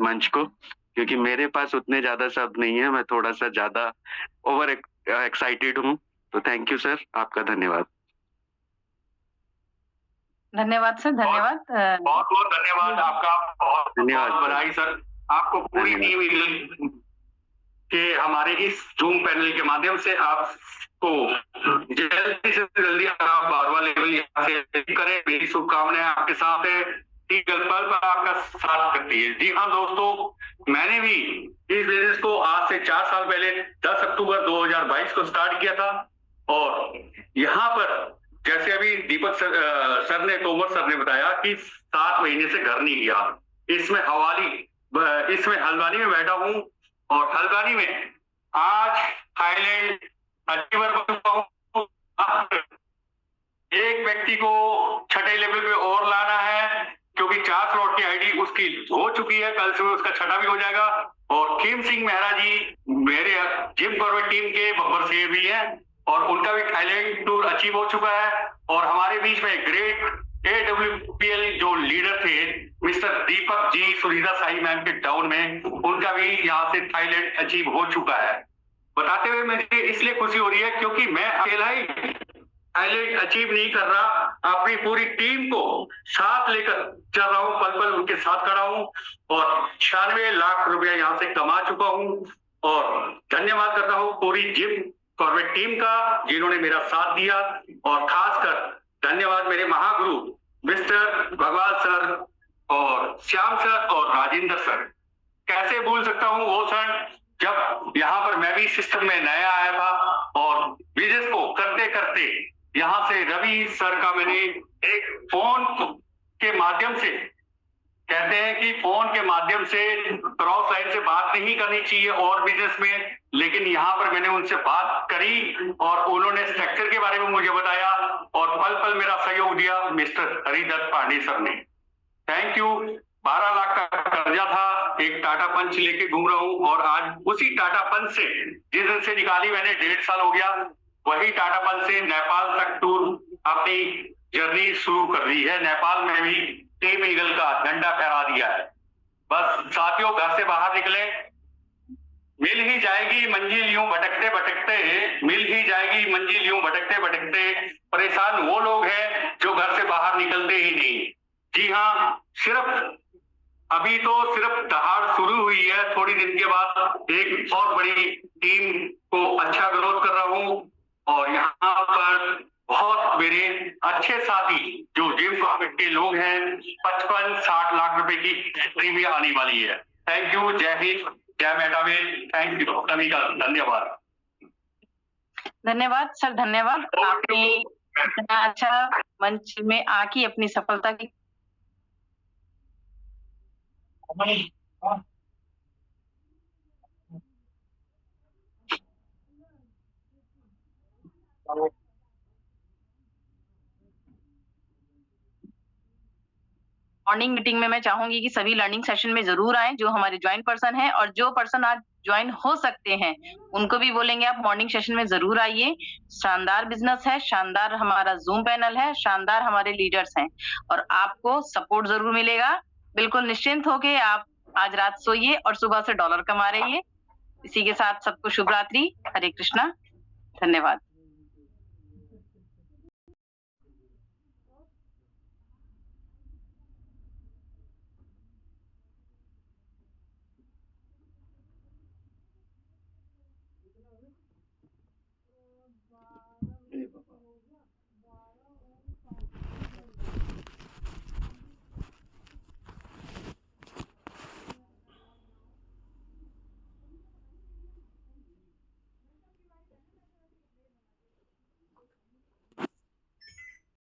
मंच को, क्योंकि मेरे पास उतने ज्यादा शब्द नहीं है, मैं थोड़ा सा ज्यादा ओवर एक्साइटेड हूँ। तो थैंक यू सर, आपका धन्यवाद। धन्यवाद सर, धन्यवाद। बहुत बहुत धन्यवाद आपका, बहुत धन्यवाद। बहुत बधाई सर आपको, पूरी टीम के हमारे इस जूम पैनल के माध्यम से आपको जल्दी से जल्दी आप बारवा लेवल यहाँ से करें। मेरी शुभकामनाएं आपके साथ है, पल पर आपका साथ करती है। जी हाँ दोस्तों, मैंने भी इस बिजनेस को आज से 4 साल पहले 10 अक्टूबर 2022 को स्टार्ट किया था, और यहाँ पर जैसे अभी दीपक सर ने, तोमर सर ने बताया कि 7 महीने से घर नहीं गया। इसमें हल्द्वानी में बैठा हूँ, और हल्द्वानी में आज थाईलैंड अचीवर बन चुका हूँ। एक व्यक्ति को 6ठे लेवल पे और लाना है, क्योंकि 4 करोड़ की आईडी उसकी हो चुकी है, कल से उसका 6ठा भी हो जाएगा। और खीम सिंह मेहरा जी मेरे जिम कॉर्बेट टीम के बब्बर शेर भी हैं, और उनका भी थाईलैंड टूर अचीव हो चुका है। और हमारे बीच में ग्रेट AWPL जो लीडर थे मिस्टर दीपक जी सुनीता साई मैम के टाउन में, उनका भी यहाँ से थाईलैंड अचीव हो चुका है। बताते हुए मुझे इसलिए खुशी हो रही है क्योंकि मैं अकेला ही थाईलैंड अचीव नहीं कर रहा, अपनी पूरी टीम को साथ लेकर चल रहा हूँ, पल पल उनके साथ खड़ा हूँ, और 96 लाख रुपया यहाँ से कमा चुका हूँ। और धन्यवाद करता हूँ पूरी जिम कॉर्बेट टीम का, जिन्होंने मेरा साथ दिया, और खासकर धन्यवाद मेरे महागुरु मिस्टर भगवान सर और श्याम सर और राजेंद्र सर। कैसे भूल सकता हूँ वो सर, जब यहाँ पर मैं भी सिस्टम में नया आया था, और बिजनेस को करते करते यहाँ से रवि सर का मैंने एक फोन के माध्यम से, कहते हैं कि फोन के माध्यम से क्रॉस लाइन से बात नहीं करनी चाहिए और बिजनेस में, लेकिन यहाँ पर मैंने उनसे बात करी और उन्होंने स्ट्रक्चर के बारे में मुझे बताया, और पल पल मेरा सहयोग दिया मिस्टर हरिदत्त पांडे सर ने। Thank you. 12 लाख का कर्जा था, एक टाटा पंच लेके घूम रहा हूँ, और आज उसी टाटा पंच से, जिस दिन से निकाली मैंने 1.5 साल हो गया, वही टाटा पंच से नेपाल तक टूर अपनी जर्नी शुरू कर दी है। नेपाल में भी टीम ईगल का झंडा फहरा दिया है। बस साथियों, घर से बाहर निकले, मिल ही जाएगी मंजिल यूं भटकते भटकते, मिल ही जाएगी मंजिल यूं भटकते भटकते। परेशान वो लोग हैं जो घर से बाहर निकलते ही नहीं। जी हाँ, अभी तो सिर्फ दहाड़ शुरू हुई है, थोड़ी दिन के बाद एक बहुत बड़ी टीम को अच्छा ग्रोथ कर रहा हूँ, और यहाँ पर बहुत मेरे अच्छे साथी जो जिम कॉर्बेट के लोग हैं, 55-60 लाख रुपए की फैक्ट्री भी आने वाली है। Thank you. जय हिंद, जय मेटावेल। थैंक यू सभी का धन्यवाद। धन्यवाद सर, धन्यवाद। आपने इतना अच्छा मंच में आके अपनी सफलता की मॉर्निंग मीटिंग में मैं चाहूंगी कि सभी लर्निंग सेशन में जरूर आए, जो हमारे ज्वाइन पर्सन हैं, और जो पर्सन आज ज्वाइन हो सकते हैं उनको भी बोलेंगे आप मॉर्निंग सेशन में जरूर आइए। शानदार बिजनेस है, शानदार हमारा जूम पैनल है, शानदार हमारे लीडर्स हैं, और आपको सपोर्ट जरूर मिलेगा। बिल्कुल निश्चिंत होके आप आज रात सोइए और सुबह से डॉलर कमा रहिए। इसी के साथ सबको शुभ रात्रि, हरे कृष्णा, धन्यवाद।